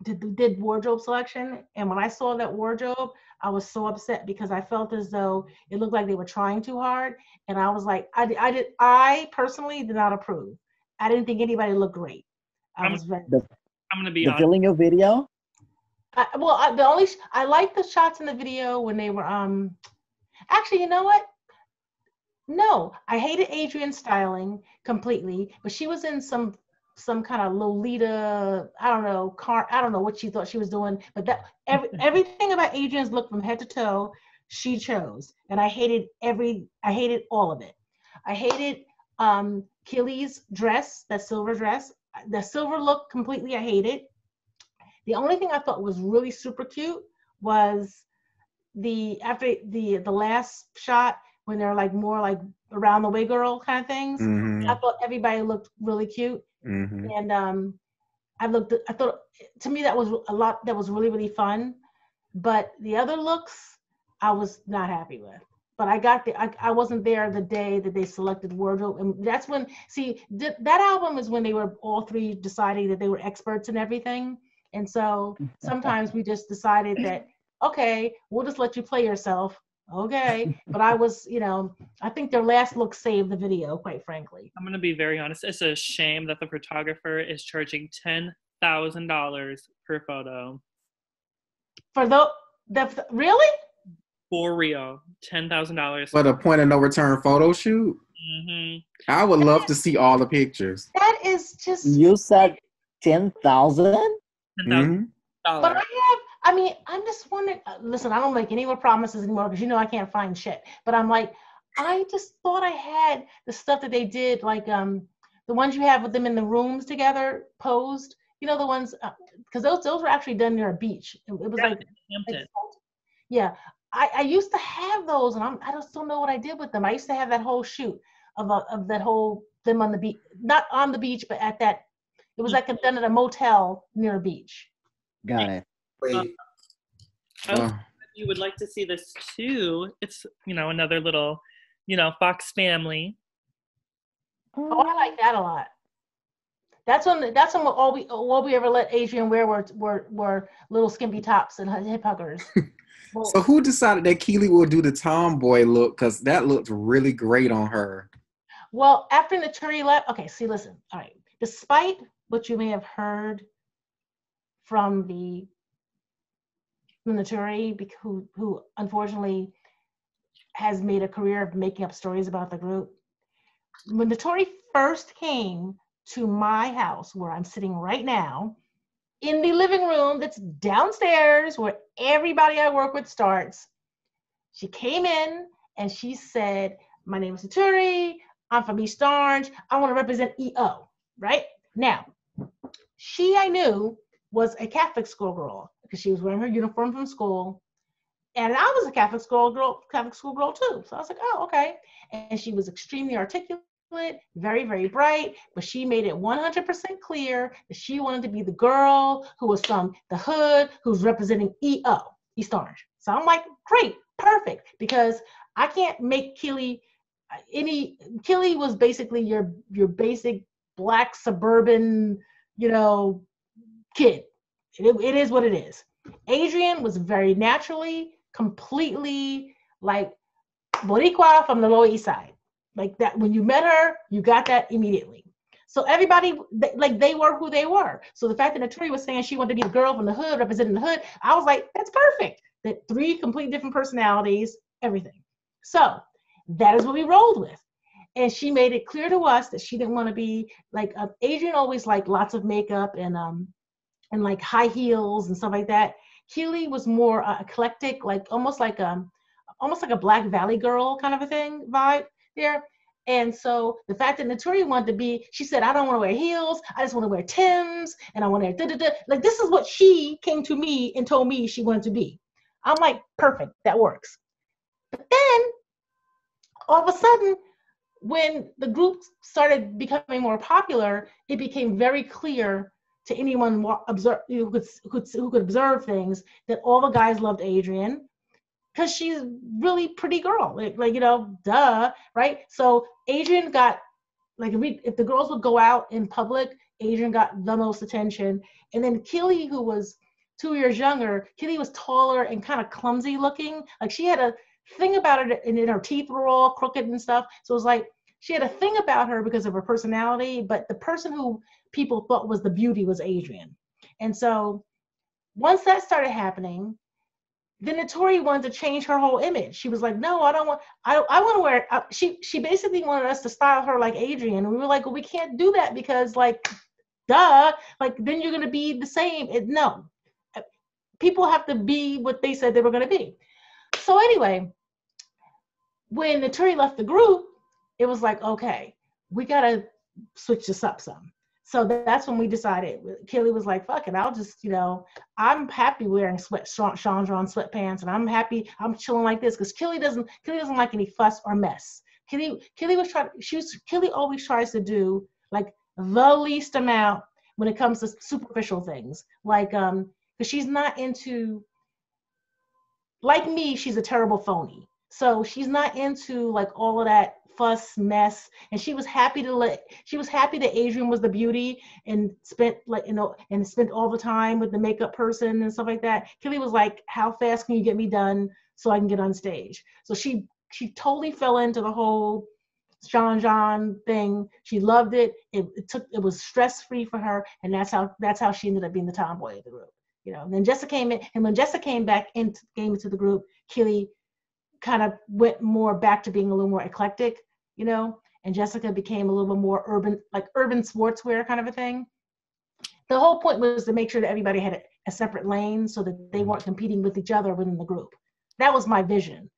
did wardrobe selection, and when I saw that wardrobe, I was so upset because I felt as though it looked like they were trying too hard, and I was like, I personally did not approve. I didn't think anybody looked great. I'm
gonna be
the
honest.
Feeling You video.
I like the shots in the video when they were actually, you know what? No, I hated Adrian's styling completely, but she was in some kind of Lolita, I don't know what she thought she was doing, but that everything about Adrian's look from head to toe, she chose, and I hated all of it. I hated Kelly's dress, that silver dress, the silver look completely. I hated. The only thing I thought was really super cute was after the last shot when they're like more like around the way girl kind of things.
Mm-hmm.
I thought everybody looked really cute.
Mm-hmm.
And I thought, to me, that was a lot. That was really, really fun. But the other looks, I was not happy with. But I wasn't there the day that they selected wardrobe, and that's when. See, that album is when they were all three deciding that they were experts in everything. And so sometimes we just decided that, okay, we'll just let you play yourself. Okay. But I think their last look saved the video, quite frankly.
I'm going to be very honest. It's a shame that the photographer is charging $10,000 per photo.
Really?
For real. $10,000.
For the Point of No Return photo shoot?
Mm-hmm.
I would love to see all the pictures.
That is just...
You said 10,000?
Mm-hmm.
But I I mean, I'm just wondering. Listen, I don't make any more promises anymore because I can't find shit. But I'm like, I just thought I had the stuff that they did, like the ones you have with them in the rooms together, posed. The ones because those were actually done near a beach. It was like
Hampton.
yeah. I used to have those, and I just don't know what I did with them. I used to have that whole shoot of that whole them on the beach, not on the beach, but at that. It was like done at a motel near a beach.
Got it.
Wait,
You would like to see this too. It's another little Fox family.
Oh, I like that a lot. That's when all we ever let Adrian wear were little skimpy tops and hip huggers. Well,
So who decided that Keely will do the tomboy look? Because that looked really great on her.
well, after Naturi left, okay, see, listen, all right. Despite what you may have heard from Naturi, who unfortunately has made a career of making up stories about the group, when Naturi first came to my house, where I'm sitting right now, in the living room that's downstairs where everybody I work with starts, she came in and she said, my name is Naturi, I'm from East Orange, I want to represent EO, right? Now, I knew was a Catholic schoolgirl because she was wearing her uniform from school. And I was a Catholic schoolgirl too. So I was like, oh, okay. And she was extremely articulate, very, very bright, but she made it 100% clear that she wanted to be the girl who was from the hood, who's representing EO, East Orange. So I'm like, great, perfect, because I can't make Keely Keely was basically your basic black suburban, kid. It is what it is. Adrian was very naturally, completely like Boricua from the Lower East Side. Like that, when you met her, you got that immediately. So everybody, they were who they were. So the fact that Naturi was saying she wanted to be the girl from the hood, representing the hood, I was like, that's perfect. That 3 completely different personalities, everything. So that is what we rolled with. And she made it clear to us that she didn't want to be like Adrian always liked lots of makeup and like high heels and stuff like that. Keely was more eclectic, like almost like a Black Valley girl kind of a thing vibe there. And so the fact that Naturi wanted to be, she said, I don't want to wear heels. I just want to wear Timbs and I want to wear like this is what she came to me and told me she wanted to be. I'm like, perfect, that works. But then all of a sudden, when the group started becoming more popular, it became very clear to anyone who could observe things that all the guys loved Adrian because she's really pretty girl, duh, right? So Adrian got if the girls would go out in public, Adrian got the most attention, and then Keely, who was 2 years younger, Keely was taller and kind of clumsy looking, like she had a thing about it, and then her teeth were all crooked and stuff. So it was like she had a thing about her because of her personality, but the person who people thought was the beauty was Adrian. And so once that started happening, then Naturi wanted to change her whole image. She was like, no, I want to wear, she basically wanted us to style her like Adrian. And we were like, well, we can't do that because duh, then you're going to be the same. No, people have to be what they said they were going to be. So anyway, when Naturi left the group, it was like, okay, we got to switch this up some. So that's when we decided. Keely was like, fuck it, I'll just, I'm happy wearing Chandron sweatpants, and I'm happy, I'm chilling like this, because Keely doesn't like any fuss or mess. Keely always tries to do like the least amount when it comes to superficial things. Because she's not into, like me, she's a terrible phony. So she's not into like all of that fuss mess, and she was happy that Adrian was the beauty and spent spent all the time with the makeup person and stuff like that. Keely was like, how fast can you get me done so I can get on stage? So she totally fell into the whole John thing. She loved it. It was stress-free for her, and that's how she ended up being the tomboy of the group. And then Jessica came in, and when Jessica came into the group, Keely kind of went more back to being a little more eclectic, and Jessica became a little bit more urban sportswear kind of a thing. the whole point was to make sure that everybody had a separate lane so that they weren't competing with each other within the group. That was my vision.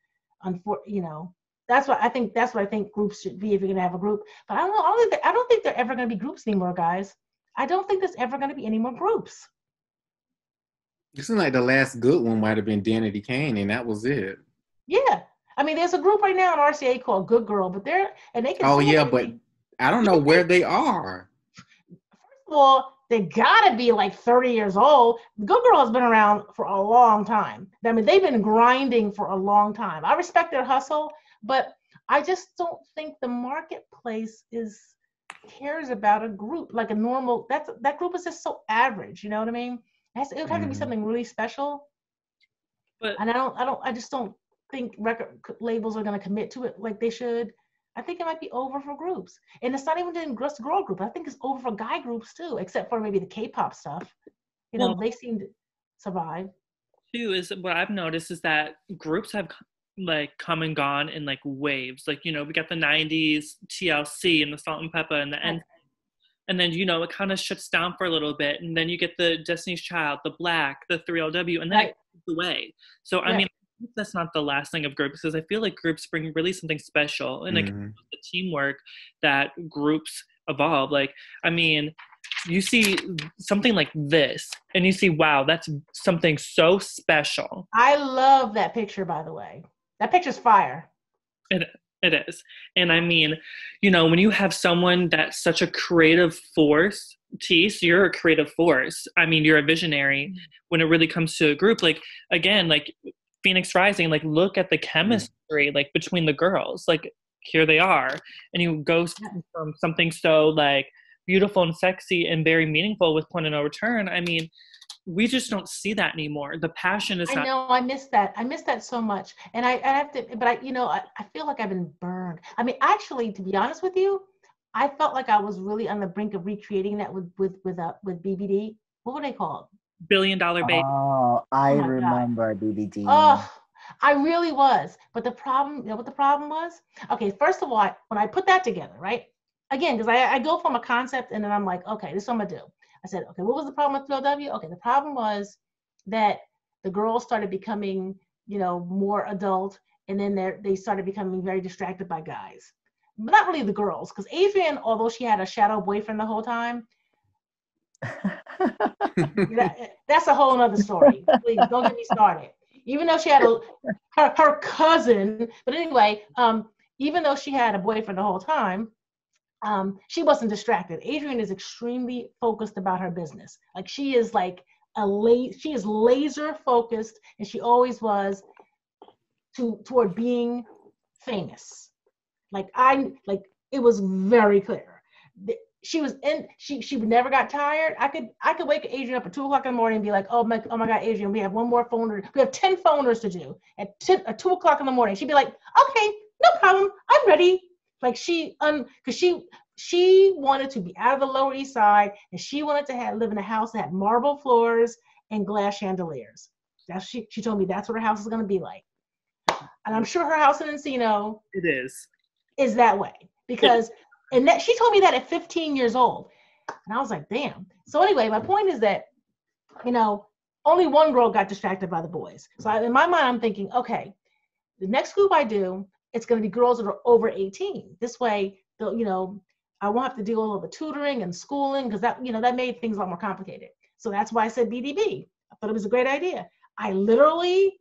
That's what I think groups should be if you're gonna have a group. But I don't think they're ever gonna be groups anymore, guys. I don't think there's ever gonna be any more groups.
It seems like the last good one might have been Danity Kane, and that was it.
Yeah. I mean, there's a group right now in RCA called Good Girl, but they can.
Oh yeah, but I don't know where they are.
First of all, they gotta be like 30 years old. Good Girl has been around for a long time. I mean, they've been grinding for a long time. I respect their hustle, but I just don't think the marketplace cares about a group like a normal. That group is just so average. You know what I mean? It would have to be something really special. And I just don't think record labels are going to commit to it like they should. I think it might be over for groups, and it's not even just girl group. I think it's over for guy groups too, except for maybe the K-pop stuff. They seem to survive.
Too is what I've noticed is that groups have like come and gone in like waves. Like we got the '90s TLC and the Salt and Pepper and the end. And then, it kind of shuts down for a little bit. And then you get the Destiny's Child, the Black, the 3LW, and then it goes away. So, I mean, that's not the last thing of groups, because I feel like groups bring really something special. And like the teamwork that groups evolve. Like, I mean, you see something like this, and you see, wow, that's something so special.
I love that picture, by the way. That picture's fire.
It is. And I mean, when you have someone that's such a creative force, Tse, you're a creative force. I mean, you're a visionary when it really comes to a group. Like, again, like Phoenix Rising, like look at the chemistry, like between the girls, like here they are. And you go from something so like beautiful and sexy and very meaningful with Point of No Return. I mean, we just don't see that anymore. The passion is.
I know. I miss that. I miss that so much. And I have to. But I feel like I've been burned. I mean, actually, to be honest with you, I felt like I was really on the brink of recreating that with BBD. What were they called?
$1 Billion Baby.
Oh, I remember BBD.
Oh, I really was. But the problem, what the problem was? Okay, first of all, when I put that together, right? Again, because I go from a concept and then I'm like, okay, this is what I'm gonna do. I said, okay, what was the problem with 3LW? Okay, the problem was that the girls started becoming, more adult, and then they started becoming very distracted by guys. But not really the girls, because Adrienne, although she had a shadow boyfriend the whole time, that's a whole other story. Please don't get me started. Even though she had her cousin, but anyway, even though she had a boyfriend the whole time, she wasn't distracted. Adrienne is extremely focused about her business. Like she is she is laser focused, and she always was toward being famous. It was very clear. She never got tired. I could wake Adrienne up at 2:00 in the morning and be like, oh my God, Adrienne, we have one more phoner. We have 10 phoners to do at 2:00 in the morning. She'd be like, okay, no problem, I'm ready. Like because she wanted to be out of the Lower East Side, and she wanted to live in a house that had marble floors and glass chandeliers. She told me that's what her house is going to be like. And I'm sure her house in Encino is that way, because she told me that at 15 years old, and I was like, damn. So anyway, my point is that only one girl got distracted by the boys. So in my mind, I'm thinking, okay, the next group I do, it's going to be girls that are over 18. This way, I won't have to deal with all the tutoring and schooling, because that made things a lot more complicated. So that's why I said BDB. I thought it was a great idea. I literally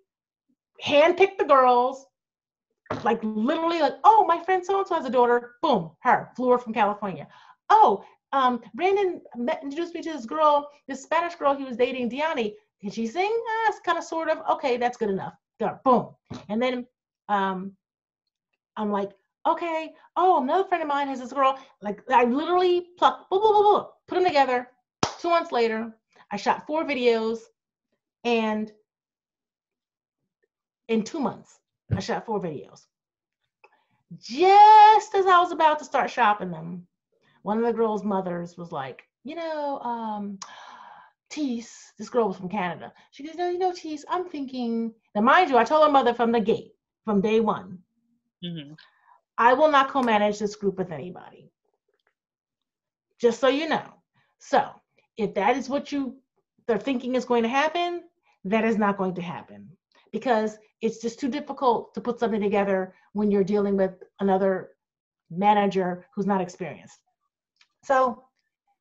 handpicked the girls, like literally, like, oh, my friend so-and-so has a daughter. Boom, her, flew her from California. Oh, Brandon introduced me to this girl, this Spanish girl he was dating, Diani. Can she sing? It's kind of, sort of. Okay, that's good enough. Boom. And then I'm like, okay, oh, another friend of mine has this girl. Like, I literally plucked, blah, blah, blah, blah, put them together. 2 months later, I shot 4 videos, and in 2 months, I shot 4 videos. Just as I was about to start shopping them, one of the girls' mothers was like, Tse, this girl was from Canada. She goes, no, Tse, I'm thinking, now mind you, I told her mother from the gate, from day one, I will not co-manage this group with anybody. Just so you know. So if that is what they're thinking is going to happen, that is not going to happen, because it's just too difficult to put something together when you're dealing with another manager who's not experienced. So,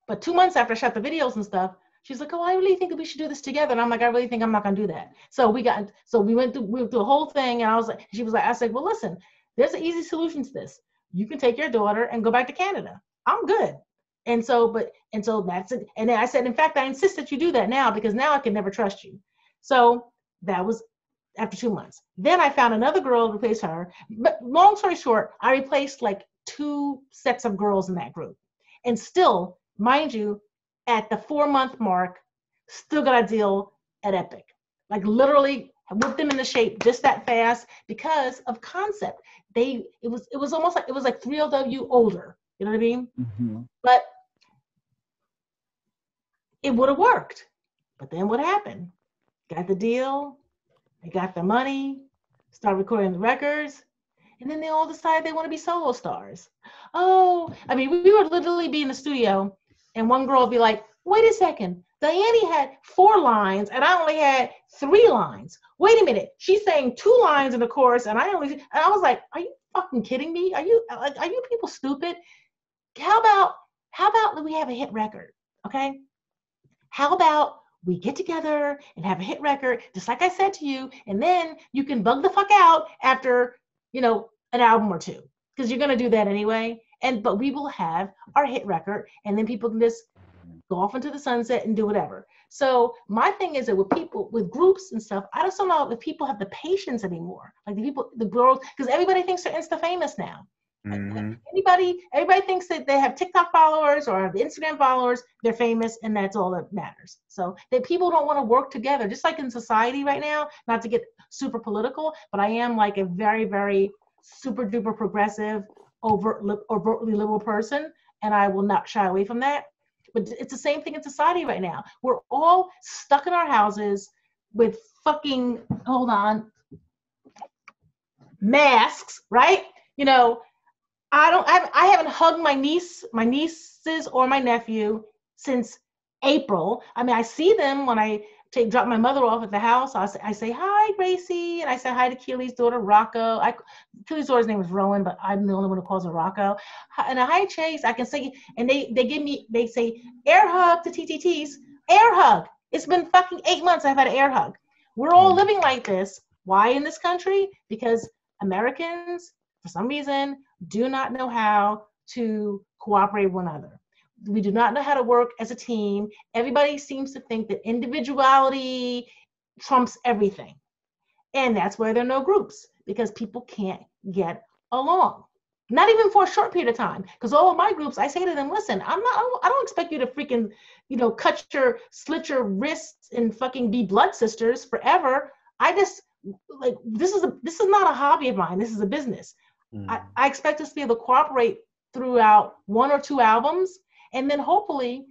but 2 months after I shot the videos and stuff, she's like, oh, I really think that we should do this together. And I'm like, I really think I'm not gonna do that. So we went through the whole thing, and I said, well, listen, there's an easy solution to this. You can take your daughter and go back to Canada. I'm good. And so that's it. And then I said, in fact, I insist that you do that now, because now I can never trust you. So that was after 2 months. Then I found another girl to replace her. But long story short, I replaced like 2 sets of girls in that group. And still, mind you, at the 4-month mark, still got a deal at Epic. Like literally whipped them into shape just that fast because of concept. It was almost like, it was like 3LW older. You know what I mean? Mm-hmm. But it would have worked. But then what happened? Got the deal, they got the money, started recording the records, and then they all decided they want to be solo stars. Oh, I mean, we would literally be in the studio, and one girl would be like, wait a second, Diane had 4 lines, and I only had 3 lines. Wait a minute, she's saying 2 lines in the chorus, and I was like, are you fucking kidding me? Are you people stupid? How about we have a hit record, okay? How about we get together and have a hit record, just like I said to you, and then you can bug the fuck out after, an album or 2, because you're going to do that anyway. But we will have our hit record, and then people can just go off into the sunset and do whatever. So my thing is that with groups and stuff, I just don't know if people have the patience anymore. Like the girls, because everybody thinks they're Insta famous now. Mm-hmm. Everybody thinks that they have TikTok followers or Instagram followers, they're famous, and that's all that matters. So that people don't want to work together, just like in society right now, not to get super political, but I am like a very, very super duper progressive, overtly liberal person, and I will not shy away from that. But it's the same thing in society right now. We're all stuck in our houses with fucking, masks, right? I haven't hugged my nieces or my nephew since April. I mean, I see them when I drop my mother off at the house. I say, hi, Gracie. And I say hi to Keely's daughter, Rocco. Keely's daughter's name is Rowan, but I'm the only one who calls her Rocco. And hi, Chase. I can say, and they say, air hug to TTTs. Air hug. It's been fucking 8 months I've had an air hug. We're all living like this. Why in this country? Because Americans, for some reason, do not know how to cooperate with one another. We do not know how to work as a team. Everybody seems to think that individuality trumps everything. And that's why there are no groups, because people can't get along. Not even for a short period of time. Because all of my groups, I say to them, listen, I don't expect you to freaking, slit your wrists and fucking be blood sisters forever. This is not a hobby of mine. This is a business. I expect us to be able to cooperate throughout 1 or 2 albums, and then hopefully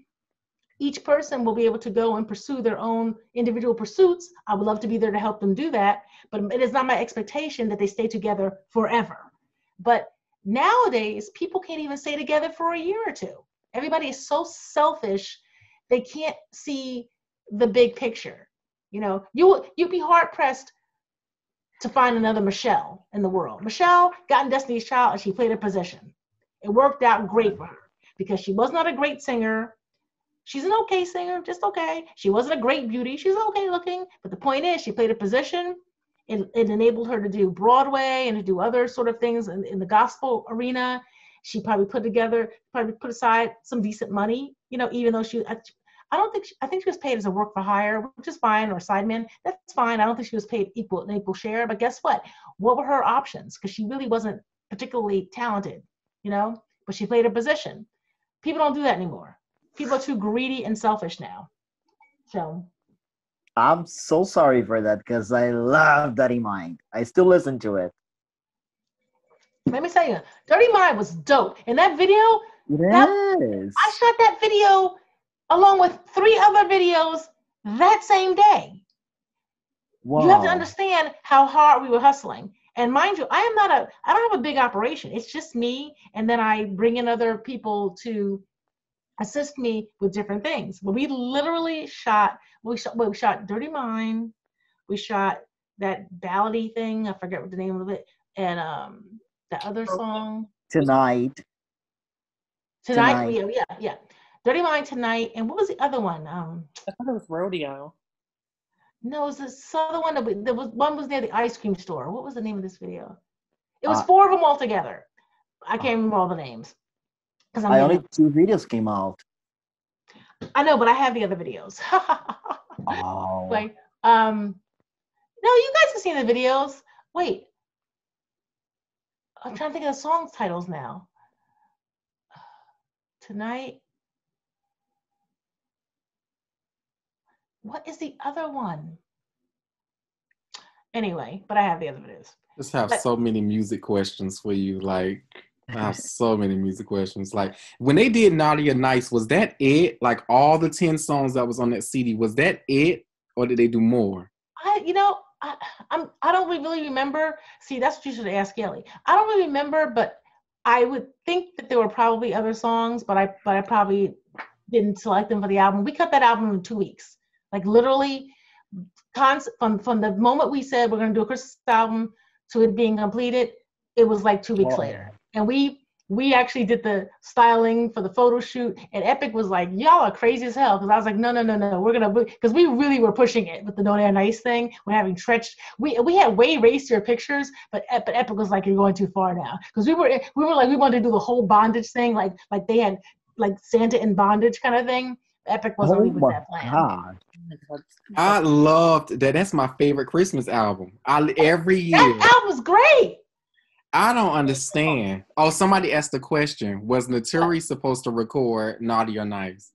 each person will be able to go and pursue their own individual pursuits. I would love to be there to help them do that, but it is not my expectation that they stay together forever. But nowadays, people can't even stay together for a year or 2. Everybody is so selfish, they can't see the big picture. You'd be hard pressed to find another Michelle in the world. Michelle got in Destiny's Child and she played a position. It worked out great for her because she was not a great singer. She's an okay singer, just okay. She wasn't a great beauty. She's okay looking. But the point is, she played a position. It enabled her to do Broadway and to do other sort of things in the gospel arena. She probably put aside some decent money, even though I think she was paid as a work for hire, which is fine, or sideman. That's fine. I don't think she was paid an equal share. But guess what? What were her options? Because she really wasn't particularly talented, but she played a position. People don't do that anymore. People are too greedy and selfish now. So
I'm so sorry for that, because I love Dirty Mind. I still listen to it.
Let me tell you, Dirty Mind was dope. And that video, I shot that video along with 3 other videos that same day. Wow. You have to understand how hard we were hustling. And mind you, I don't have a big operation. It's just me, and then I bring in other people to assist me with different things. But we literally shot Dirty Mind, we shot that ballady thing, I forget what the name of it, and the other song.
Tonight.
Yeah. Dirty Mind, Tonight, and what was the other one?
I thought it was Rodeo.
No, it was this other one there was one was near the ice cream store. What was the name of this video? It was 4 of them all together. I can't remember all the names.
I only 2 videos came out.
I know, but I have the other videos.
Oh.
Like, no, you guys have seen the videos. Wait. I'm trying to think of the song titles now. Tonight. What is the other one? Anyway, but I have the other videos.
Just have so many music questions for you. Like, I have so many music questions. Like, when they did Naughty or Nice, was that it? Like, all the 10 songs that was on that CD, was that it? Or did they do more?
I don't really remember. See, that's what you should ask Kelly. I don't really remember, but I would think that there were probably other songs, but I probably didn't select them for the album. We cut that album in 2 weeks. Like, literally, from the moment we said we're going to do a Christmas album to it being completed, it was like 2 weeks later. And we actually did the styling for the photo shoot, and Epic was like, y'all are crazy as hell. Because I was like, no, we're going to, because we really were pushing it with the Naughty or Nice thing. We're having stretched, we had way racier pictures, but Epic was like, you're going too far now. Because we were like, we wanted to do the whole bondage thing, like they had like Santa in bondage kind of thing. Epic wasn't really with that plan.
God.
I loved that. That's my favorite Christmas album. Every year.
That album's great.
I don't understand. Oh, somebody asked the question. Was Naturi supposed to record Naughty or Nice?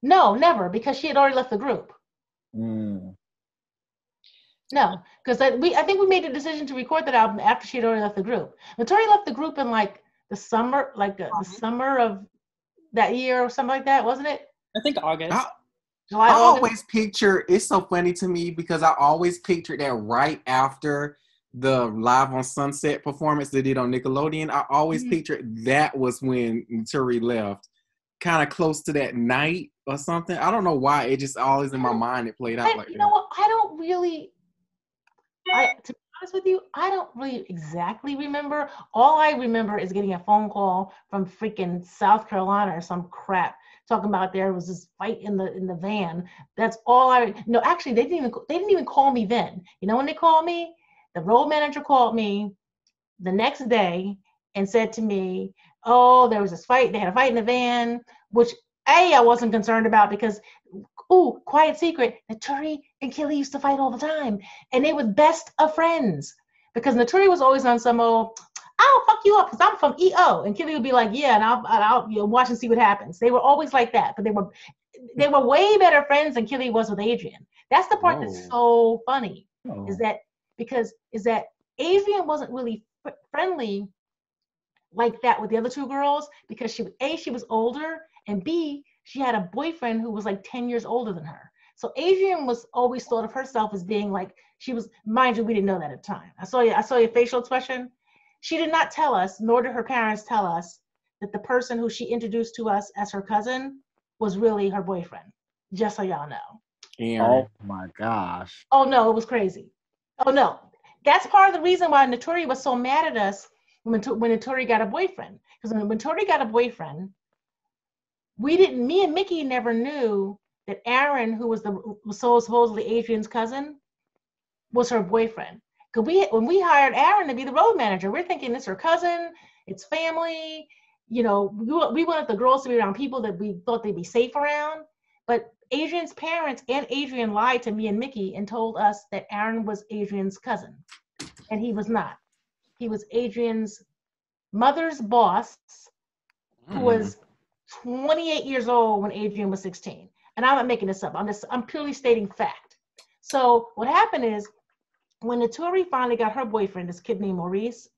No, never, because she had already left the group. No, because I think we made the decision to record that album after she had already left the group. Naturi left the group in like the summer, the summer of that year or something like that, wasn't it?
I think August.
I always picture, it's so funny to me because I always pictured that right after the Live on Sunset performance they did on Nickelodeon. I always pictured that was when Naturi left, kind of close to that night or something. I don't know why. It just always in my mind it played out like that.
You know what? To be honest with you, I don't really exactly remember. All I remember is getting a phone call from freaking South Carolina or some crap talking about there was this fight in the van. That's all no, actually they didn't even call me then. You know when they called me? The road manager called me the next day and said to me, oh, there was this fight. They had a fight in the van, which I wasn't concerned about because, quiet secret, Naturi and Kelly used to fight all the time. And they were best of friends because Naturi was always on some I'll fuck you up because I'm from EO. And Kelly would be like, yeah, and I'll watch and see what happens. They were always like that, but they were way better friends than Kelly was with Adrian. That's the part that's so funny is that Adrian wasn't really friendly like that with the other 2 girls because she was older, and B, she had a boyfriend who was like 10 years older than her. So Adrian was always thought of herself as being like, she was, mind you, we didn't know that at the time. I saw your facial expression. She did not tell us, nor did her parents tell us, that the person who she introduced to us as her cousin was really her boyfriend. Just so y'all know.
Oh my gosh.
Oh no, it was crazy. Oh no. That's part of the reason why Naturi was so mad at us when Naturi got a boyfriend. Because when Naturi got a boyfriend, me and Mickey never knew that Aaron, who was supposedly Adrian's cousin, was her boyfriend. Because when we hired Aaron to be the road manager, we're thinking it's her cousin, it's family. You know, we wanted the girls to be around people that we thought they'd be safe around. But Adrian's parents and Adrian lied to me and Mickey and told us that Aaron was Adrian's cousin. And he was not. He was Adrian's mother's boss, who was 28 years old when Adrian was 16. And I'm not making this up. I'm purely stating fact. So what happened is, when Naturi finally got her boyfriend, this kid named Maurice,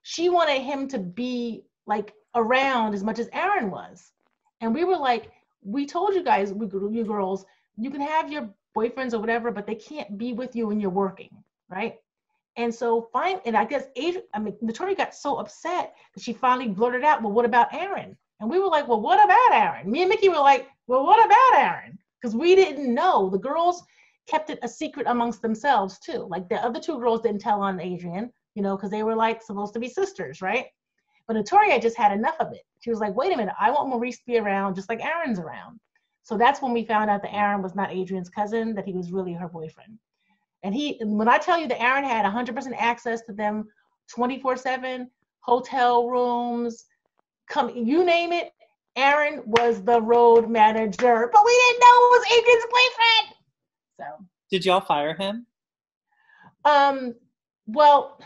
she wanted him to be like around as much as Aaron was. And we were like, we told you guys, you girls, you can have your boyfriends or whatever, but they can't be with you when you're working, right? And so and I guess Naturi got so upset that she finally blurted out, well, what about Aaron? And we were like, well, what about Aaron? Me and Mickey were like, well, what about Aaron? Because we didn't know. The girls kept it a secret amongst themselves too. Like the other two girls didn't tell on Adrian, you know, because they were like supposed to be sisters, right? But Notoria just had enough of it. She was like, wait a minute, I want Maurice to be around just like Aaron's around. So that's when we found out that Aaron was not Adrian's cousin, that he was really her boyfriend. And when I tell you that Aaron had 100% access to them 24/7, hotel rooms, you name it, Aaron was the road manager, but we didn't know it was Adrian's boyfriend. So.
Did y'all fire him?
Well,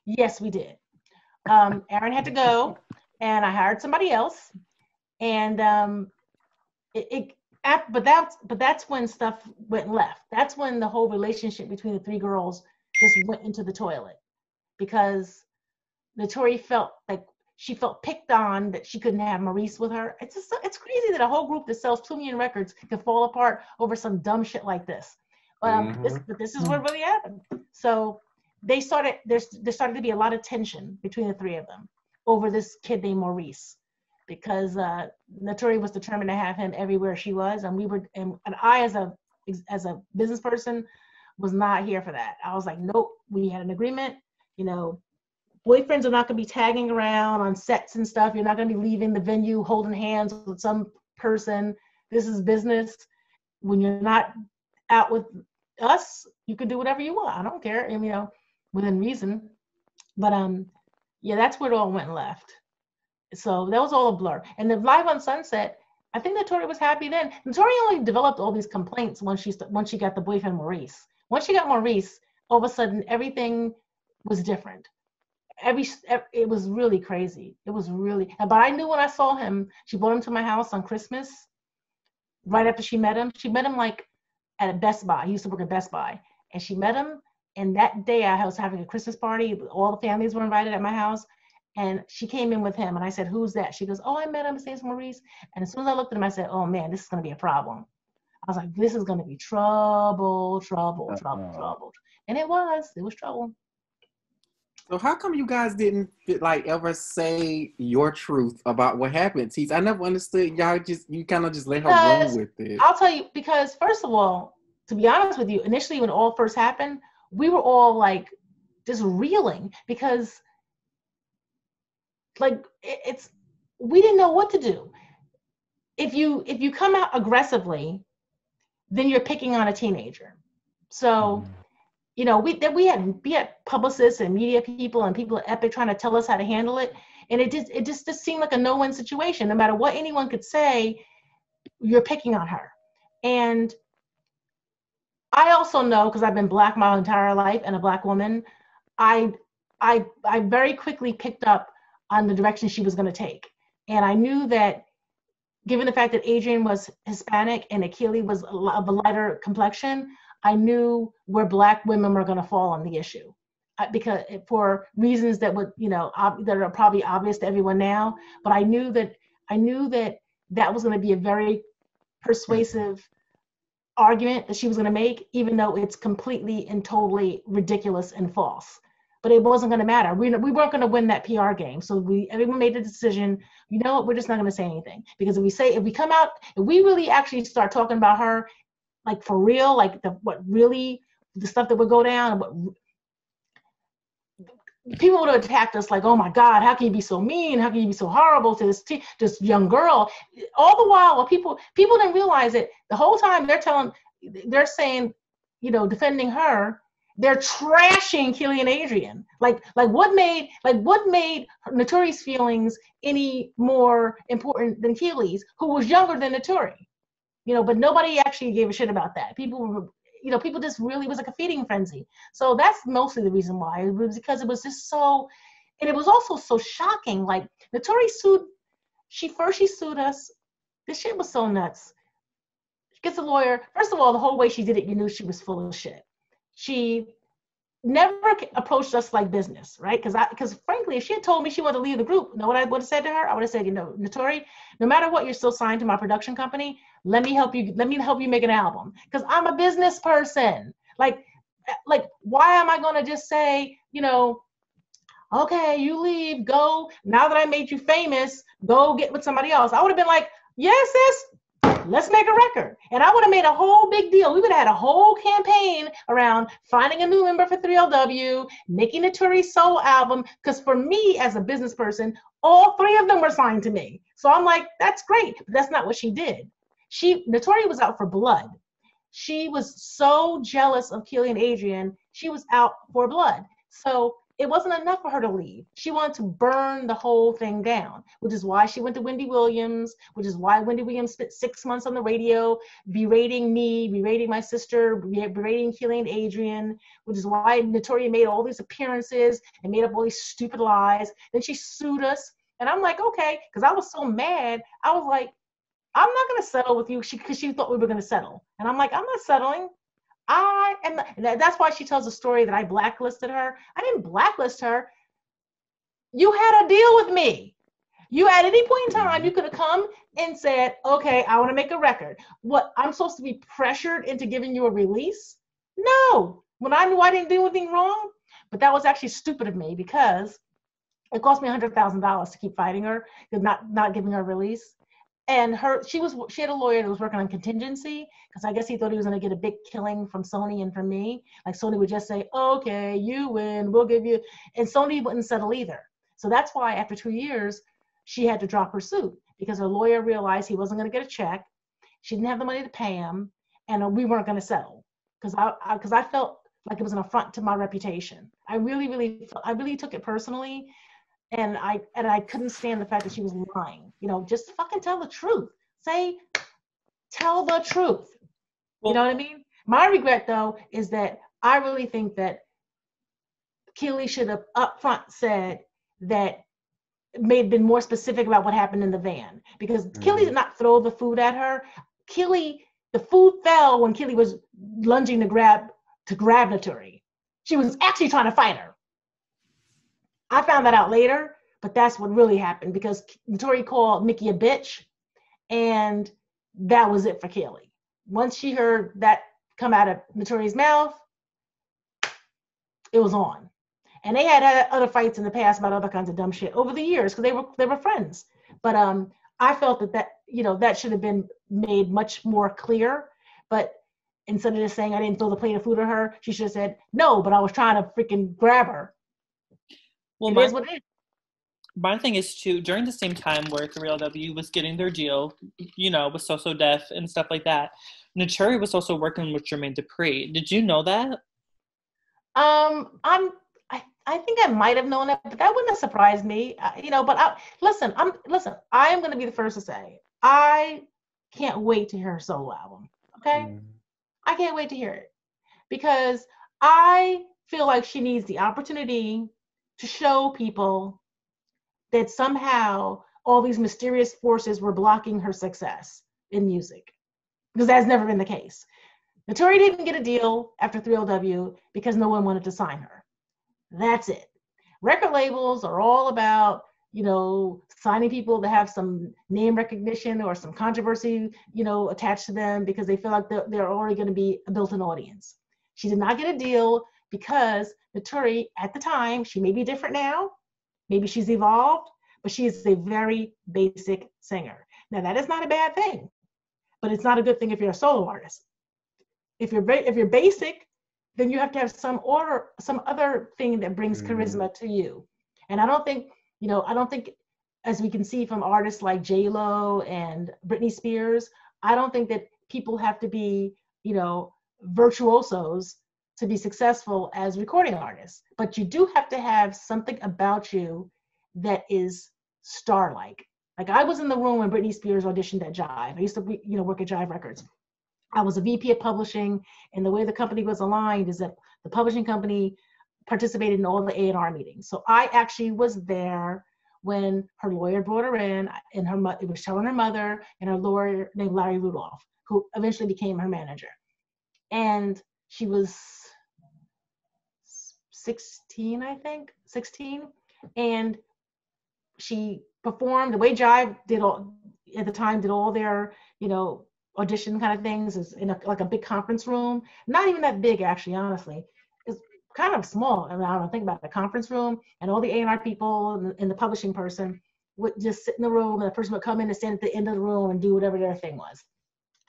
yes, we did. Aaron had to go, and I hired somebody else, and but that's when stuff went left. That's when the whole relationship between the three girls just went into the toilet, because Notori felt like she felt picked on, that she couldn't have Maurice with her. It's crazy that a whole group that sells 2 million records can fall apart over some dumb shit like this. But this is what really happened. So there started to be a lot of tension between the three of them over this kid named Maurice, because Notori was determined to have him everywhere she was, and I as a business person was not here for that. I was like, nope, we had an agreement, you know, boyfriends are not going to be tagging around on sets and stuff. You're not going to be leaving the venue holding hands with some person. This is business. When you're not out with us, you can do whatever you want. I don't care, you know, within reason. But yeah, that's where it all went left. So that was all a blur. And the Live on Sunset, I think Notori was happy then. Notori only developed all these complaints once she got the boyfriend Maurice. Once she got Maurice, all of a sudden everything was different. It was really crazy. It was really, but I knew when I saw him. She brought him to my house on Christmas, right after she met him. She met him like at a Best Buy. He used to work at Best Buy, and she met him. And that day I was having a Christmas party. All the families were invited at my house, and she came in with him. And I said, "Who's that?" She goes, "Oh, I met him. His name's Maurice." And as soon as I looked at him, I said, "Oh man, this is going to be a problem." I was like, "This is going to be trouble. And it was trouble.
So how come you guys didn't like ever say your truth about what happened? Tease, I never understood. You kind of just let her run with it.
I'll tell you, because first of all, to be honest with you, initially when it all first happened, we were all like just reeling, because like we didn't know what to do. If you come out aggressively, then you're picking on a teenager. So. You know, we had publicists and media people and people at Epic trying to tell us how to handle it, and it just seemed like a no-win situation. No matter what anyone could say, you're picking on her. And I also know, because I've been Black my entire life and a Black woman, I very quickly picked up on the direction she was going to take, and I knew that, given the fact that Adrian was Hispanic and Akili was of a lighter complexion, I knew where Black women were going to fall on the issue, because for reasons that would, you know, that are probably obvious to everyone now. But I knew that was going to be a very persuasive argument that she was going to make, even though it's completely and totally ridiculous and false. But it wasn't going to matter. We weren't going to win that PR game. So everyone made the decision, you know what, we're just not going to say anything. Because if we really actually start talking about her, like for real, like the stuff that would go down, and what people would have attacked us, like, oh my God, how can you be so mean? How can you be so horrible to this young girl? All the while people didn't realize it. The whole time they're saying, you know, defending her, they're trashing Keely and Adrian. Like what made Notori's feelings any more important than Keely's, who was younger than Notori? You know, but nobody actually gave a shit about that. People just really, was like a feeding frenzy. So that's mostly the reason why. It was because it was just so, and it was also so shocking. Like Notori she sued us. This shit was so nuts. She gets a lawyer. First of all, the whole way she did it, you knew she was full of shit. She never approached us like business, right? Because frankly, if she had told me she wanted to leave the group, you know what I would have said to her? I would have said, you know, Notori, no matter what, you're still signed to my production company. Let me help you make an album, because I'm a business person. Like, why am I going to just say, you know, okay, you leave, go. Now that I made you famous, go get with somebody else. I would have been like, yes, sis, let's make a record. And I would have made a whole big deal. We would have had a whole campaign around finding a new member for 3LW, making a Notori solo album. Because for me, as a business person, all three of them were signed to me. So I'm like, that's great. But that's not what she did. Notori was out for blood. She was so jealous of Keely and Adrian, she was out for blood. So it wasn't enough for her to leave. She wanted to burn the whole thing down, which is why she went to Wendy Williams, which is why Wendy Williams spent 6 months on the radio berating me, berating my sister, berating Keely and Adrian, which is why Notori made all these appearances and made up all these stupid lies. Then she sued us. And I'm like, okay, because I was so mad. I was like, I'm not going to settle with you because she thought we were going to settle. And I'm like, I'm not settling. And that's why she tells a story that I blacklisted her. I didn't blacklist her. You had a deal with me. You at any point in time, you could have come and said, okay, I want to make a record. What, I'm supposed to be pressured into giving you a release? No. When I knew I didn't do anything wrong, but that was actually stupid of me because it cost me $100,000 to keep fighting her, not giving her a release. And she had a lawyer that was working on contingency because I guess he thought he was going to get a big killing from Sony and from me. Like Sony would just say, okay, you win, we'll give you. And Sony wouldn't settle either. So that's why after 2 years, she had to drop her suit because her lawyer realized he wasn't going to get a check. She didn't have the money to pay him and we weren't going to settle because I felt like it was an affront to my reputation. I really took it personally. And I couldn't stand the fact that she was lying. You know, just fucking tell the truth. Tell the truth. You know what I mean? My regret, though, is that I really think that Keely should have upfront said that, been more specific about what happened in the van. Because Keely did not throw the food at her. The food fell when Keely was lunging to grab Notori. She was actually trying to fight her. I found that out later, but that's what really happened because Notori called Mickey a bitch, and that was it for Keely. Once she heard that come out of Notori's mouth, it was on. And they had other fights in the past about other kinds of dumb shit over the years because they were friends. But I felt that should have been made much more clear. But instead of just saying I didn't throw the plate of food at her, she should have said no, but I was trying to freaking grab her. Well,
my thing is too, during the same time where 3LW was getting their deal, with So Def and stuff like that, Notori was also working with Jermaine Dupri. Did you know that?
I think I might have known that, but that wouldn't have surprised me. But listen, I'm going to be the first to say I can't wait to hear her solo album. Okay, I can't wait to hear it because I feel like she needs the opportunity to show people that somehow all these mysterious forces were blocking her success in music, because that's never been the case. Notori didn't get a deal after 3LW because no one wanted to sign her. That's it. Record labels are all about, signing people that have some name recognition or some controversy, attached to them because they feel like they're already going to be a built-in audience. She did not get a deal because Notori, at the time, she may be different now, maybe she's evolved, but she is a very basic singer. Now, that is not a bad thing, but it's not a good thing if you're a solo artist. If you're basic, then you have to have some other thing that brings charisma to you. And I don't think, as we can see from artists like J-Lo and Britney Spears, I don't think that people have to be, virtuosos to be successful as recording artists. But you do have to have something about you that is star-like. Like I was in the room when Britney Spears auditioned at Jive. I used to, work at Jive Records. I was a VP of publishing, and the way the company was aligned is that the publishing company participated in all the A&R meetings. So I actually was there when her lawyer brought her in, and it was her and her mother and her lawyer named Larry Rudolph, who eventually became her manager. And she was 16, I think, 16. And she performed the way Jive did all their, audition kind of things is in like a big conference room. Not even that big, actually, honestly. It's kind of small. I mean, I don't think about the conference room, and all the A&R people and the publishing person would just sit in the room, and the person would come in and stand at the end of the room and do whatever their thing was.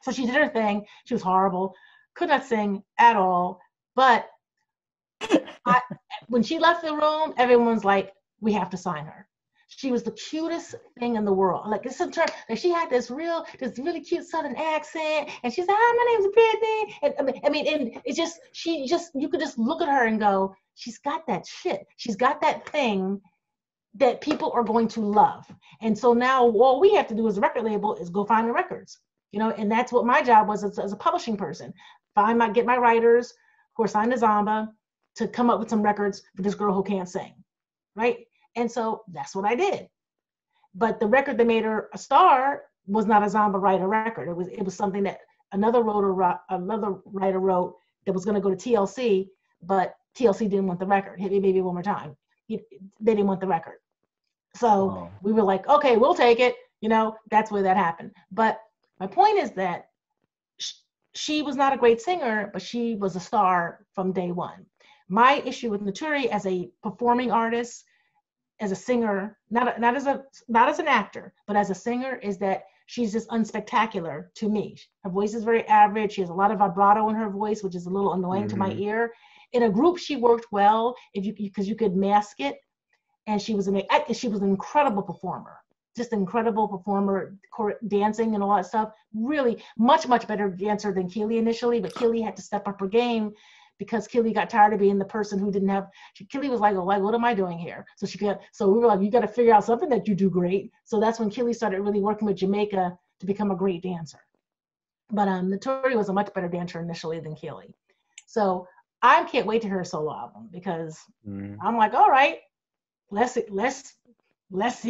So she did her thing. She was horrible, could not sing at all. But when she left the room, everyone's like, we have to sign her. She was the cutest thing in the world. Like, it's like she had this really cute Southern accent, and she's like, "Hi, my name's Brittany." And I mean, and it's just, you could just look at her and go, she's got that shit. She's got that thing that people are going to love. And so now all we have to do as a record label is go find the records, you know. And that's what my job was as a publishing person. Get my writers, who are signed to Zamba, to come up with some records for this girl who can't sing, right? And so that's what I did. But the record that made her a star was not a Zamba writer record. It was something that another writer wrote that was going to go to TLC, but TLC didn't want the record. Hit Me Baby One More Time. They didn't want the record. So we were like, okay, we'll take it. You know, that's where that happened. But my point is that she was not a great singer, but she was a star from day one. My issue with Naturi as a performing artist, as a singer, not as an actor, but as a singer, is that she's just unspectacular to me. Her voice is very average. She has a lot of vibrato in her voice, which is a little annoying to my ear. In a group, she worked well because you could mask it, and she was an incredible performer. Just an incredible performer, dancing and all that stuff. Really much so dancer than Keely initially, but Keely had to step up her game, because Keely got tired of being the person who didn't have. Keely was like, what am I doing here? So we were like, you got to figure out something that you do great. So that's when Keely started really working with Jamaica to become a great dancer. But Naturi was a much better dancer initially than Keely. So I can't wait to hear her solo album, because I'm like, all right, let's see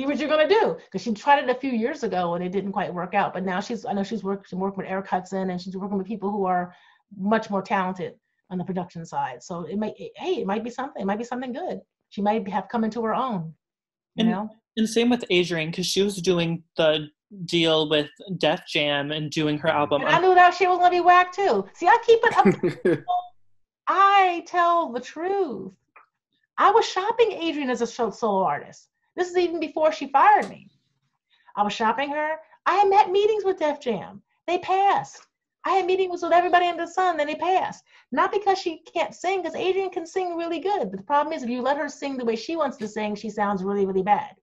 what you're gonna do. Because she tried it a few years ago and it didn't quite work out. But now she's working with Eric Hudson, and she's working with people who are much more talented on the production side. So it might be something. It might be something good. She might have come into her own. You know.
And same with Adrienne, because she was doing the deal with Def Jam and doing her album.
And I knew that she was gonna be whack too. See, I keep it up. I tell the truth. I was shopping Adrienne as a solo artist. This is even before she fired me. I was shopping her. I had met meetings with Def Jam. They passed. I had meetings with everybody under the sun, then they passed. Not because she can't sing, because Adrienne can sing really good. But the problem is, if you let her sing the way she wants to sing, she sounds really, really bad.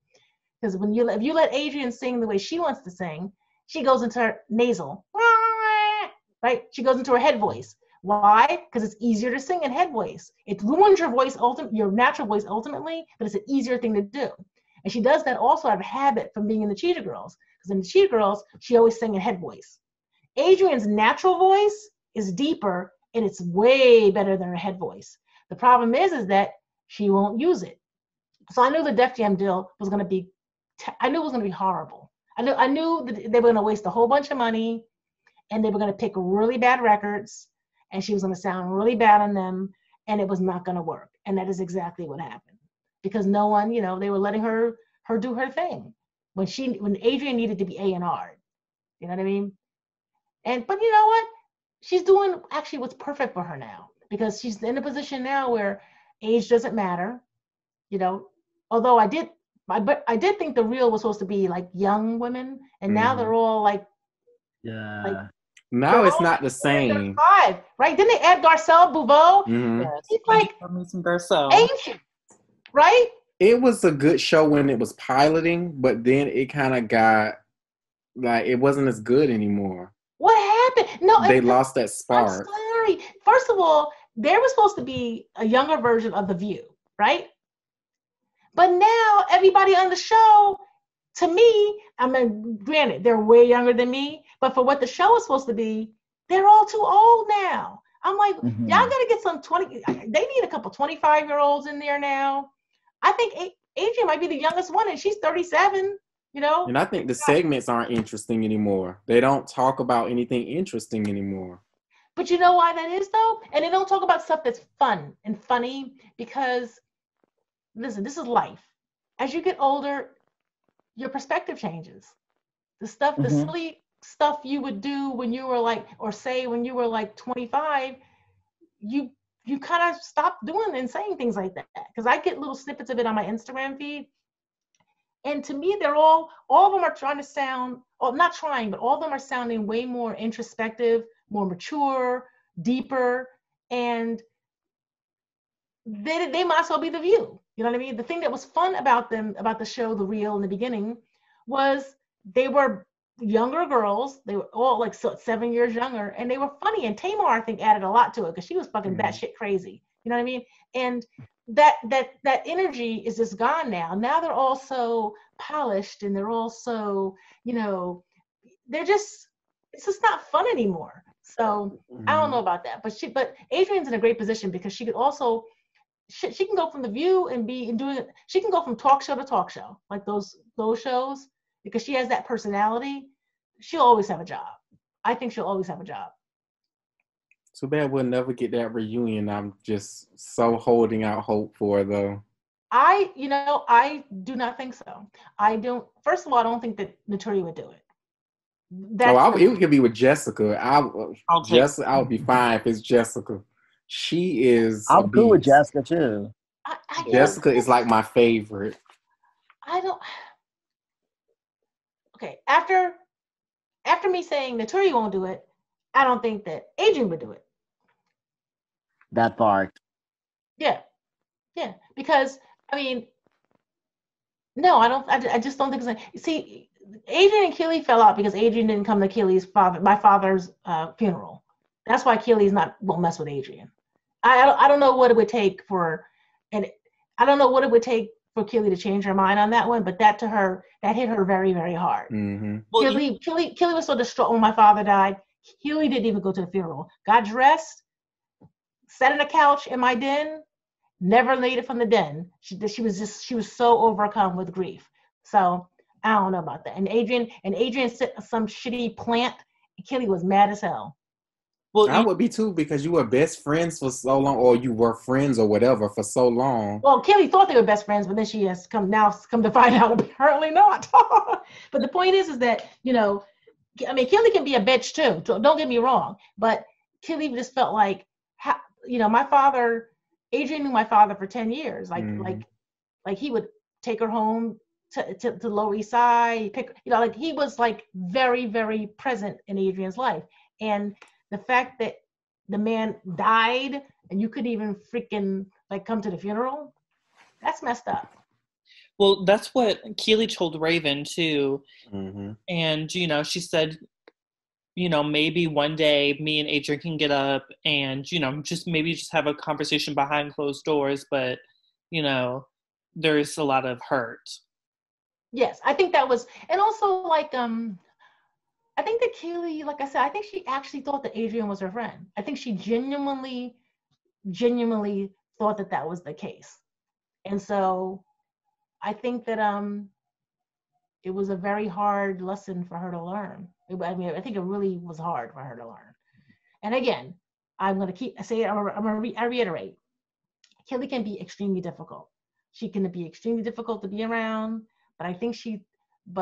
Because if you let Adrienne sing the way she wants to sing, she goes into her nasal, right? She goes into her head voice. Why? Because it's easier to sing in head voice. It ruins your natural voice ultimately, but it's an easier thing to do. And she does that also out of habit from being in the Cheetah Girls. Because in the Cheetah Girls, she always sang in head voice. Adrienne's natural voice is deeper, and it's way better than her head voice. The problem is that she won't use it. So I knew the Def Jam deal was going to be, horrible. I knew that they were going to waste a whole bunch of money, and they were going to pick really bad records, and she was going to sound really bad on them, and it was not going to work. And that is exactly what happened, because no one, they were letting her do her thing when Adrienne needed to be A&R. You know what I mean? But you know what? She's doing actually what's perfect for her now, because she's in a position now where age doesn't matter. Although I did think the Real was supposed to be like young women, and now they're all like,
now it's not the same.
Right? Didn't they add Garcelle Bouveau?
Yes.
It's like ancient, right?
It was a good show when it was piloting, but then it kind of got like, it wasn't as good anymore.
What happened? No,
they lost that spark.
I'm sorry. First of all, there was supposed to be a younger version of The View, right? But now everybody on the show, to me, I mean, granted, they're way younger than me, but for what the show is supposed to be, they're all too old now. I'm like, y'all gotta get some 20, they need a couple 25-year-olds in there now. I think Adrienne might be the youngest one, and she's 37.
And I think the segments aren't interesting anymore. They don't talk about anything interesting anymore.
But you know why that is, though? And they don't talk about stuff that's fun and funny, because, listen, this is life. As you get older, your perspective changes. The silly stuff you would do when you were like, or say when you were like 25, you you kind of stop doing and saying things like that. Because I get little snippets of it on my Instagram feed. And to me, they're all of them are trying to sound, or not trying, but all of them are sounding way more introspective, more mature, deeper, and they might as well be The View. You know what I mean? The thing that was fun about them, about the show, The Real, in the beginning, was they were younger girls. They were all like 7 years younger, and they were funny. And Tamar, I think, added a lot to it because she was fucking batshit crazy. You know what I mean? And that energy is just gone now. Now they're all so polished, and they're all so, you know, it's just not fun anymore. So I don't know about that. But Adrian's in a great position because she could also. She can go from The View and doing it. She can go from talk show to talk show, like those shows, because she has that personality. She'll always have a job. I think she'll always have a job.
Too bad we'll never get that reunion. I'm just so holding out hope for, though. I
do not think so. I don't. First of all, I don't think that Notori would do it.
It could be with Jessica. I would be fine if it's Jessica. She is.
I'm cool with Jessica too.
Jessica is like my favorite.
Okay, after me saying Notori won't do it, I don't think that Adrian would do it.
That part.
Yeah, because I mean, no, I don't. I just don't think it's. See, Adrian and Keely fell out because Adrian didn't come to my father's funeral. That's why Keely's won't mess with Adrian. I don't know what it would take for Keely to change her mind on that one, but that hit her very, very hard.
Mm-hmm.
Keely was so distraught when my father died. Keely didn't even go to the funeral. Got dressed, sat on the couch in my den, never made it from the den. She was so overcome with grief. So I don't know about that. And Adrian set some shitty plant. Keely was mad as hell.
Well, I would be too, because you were best friends for so long, or you were friends or whatever for so long.
Well, Kelly thought they were best friends, but then she has come to find out apparently not. But the point is that, you know, I mean, Kelly can be a bitch too. Don't get me wrong, but Kelly just felt like, you know, Adrian knew my father for 10 years. Like he would take her home to the Lower East Side, like he was like very, very present in Adrian's life. And the fact that the man died and you couldn't even freaking like come to the funeral, that's messed up.
Well, that's what Keely told Raven too.
Mm-hmm.
And, you know, she said, you know, maybe one day me and Adrian can get up and, you know, just have a conversation behind closed doors. But, you know, there's a lot of hurt.
Yes, I think that was, and also like, I think that Keely, like I said, I think she actually thought that Adrian was her friend. I think she genuinely thought that was the case. And so I think that it was a very hard lesson for her to learn. I think it really was hard for her to learn. And again, I'm going to reiterate, Keely can be extremely difficult. She can be extremely difficult to be around, but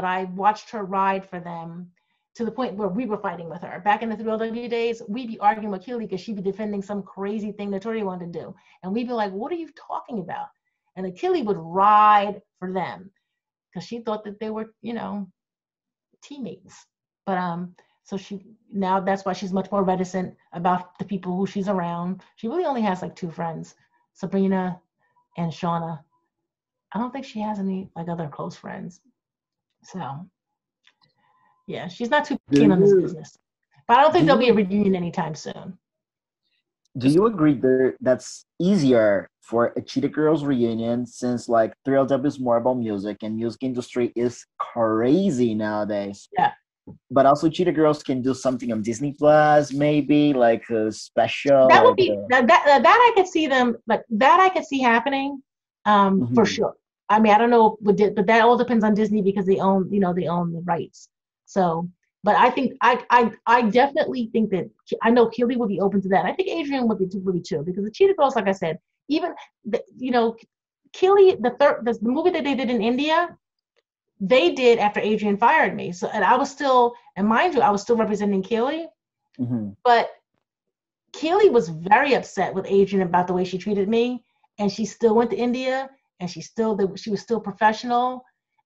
I watched her ride for them to the point where we were fighting with her. Back in the 3LW days, we'd be arguing with Keely because she'd be defending some crazy thing that Tori wanted to do. And we'd be like, what are you talking about? And the Keely would ride for them because she thought that they were, you know, teammates. But so that's why she's much more reticent about the people who she's around. She really only has like 2 friends, Sabrina and Shauna. I don't think she has any like other close friends. So yeah, she's not too keen on this business. But I don't think there'll be a reunion anytime soon.
Do you agree that's easier for a Cheetah Girls reunion, since like 3LW is more about music and music industry is crazy nowadays?
Yeah.
But also Cheetah Girls can do something on Disney Plus, maybe like a special.
That would be that I could see them, like that I could see happening for sure. I mean, I don't know, but that all depends on Disney because they own the rights. So, but I think I definitely think that I know Keely would be open to that. I think Adrian would be too, because the Cheetah Girls, like I said, even Keely, the movie that they did in India, they did after Adrian fired me. So, and I was still, and mind you, I was still representing Keely, but Keely was very upset with Adrian about the way she treated me, and she still went to India, and she was still professional,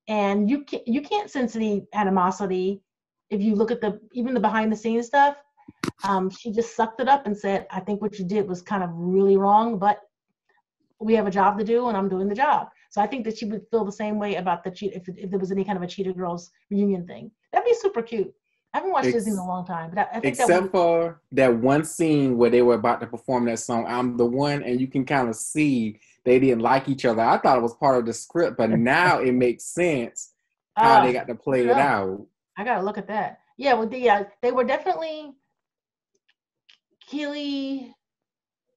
and you can't sense any animosity if you look at even the behind the scenes stuff. She just sucked it up and said, I think what you did was kind of really wrong, but we have a job to do and I'm doing the job. So I think that she would feel the same way about if there was any kind of a Cheetah Girls reunion thing. That'd be super cute. I haven't watched Disney in a long time, but I think
except for that one scene where they were about to perform that song, I'm the One, and you can kind of see they didn't like each other. I thought it was part of the script, but now it makes sense how they got to play it out.
I gotta look at that. Yeah, well, they were definitely, Keely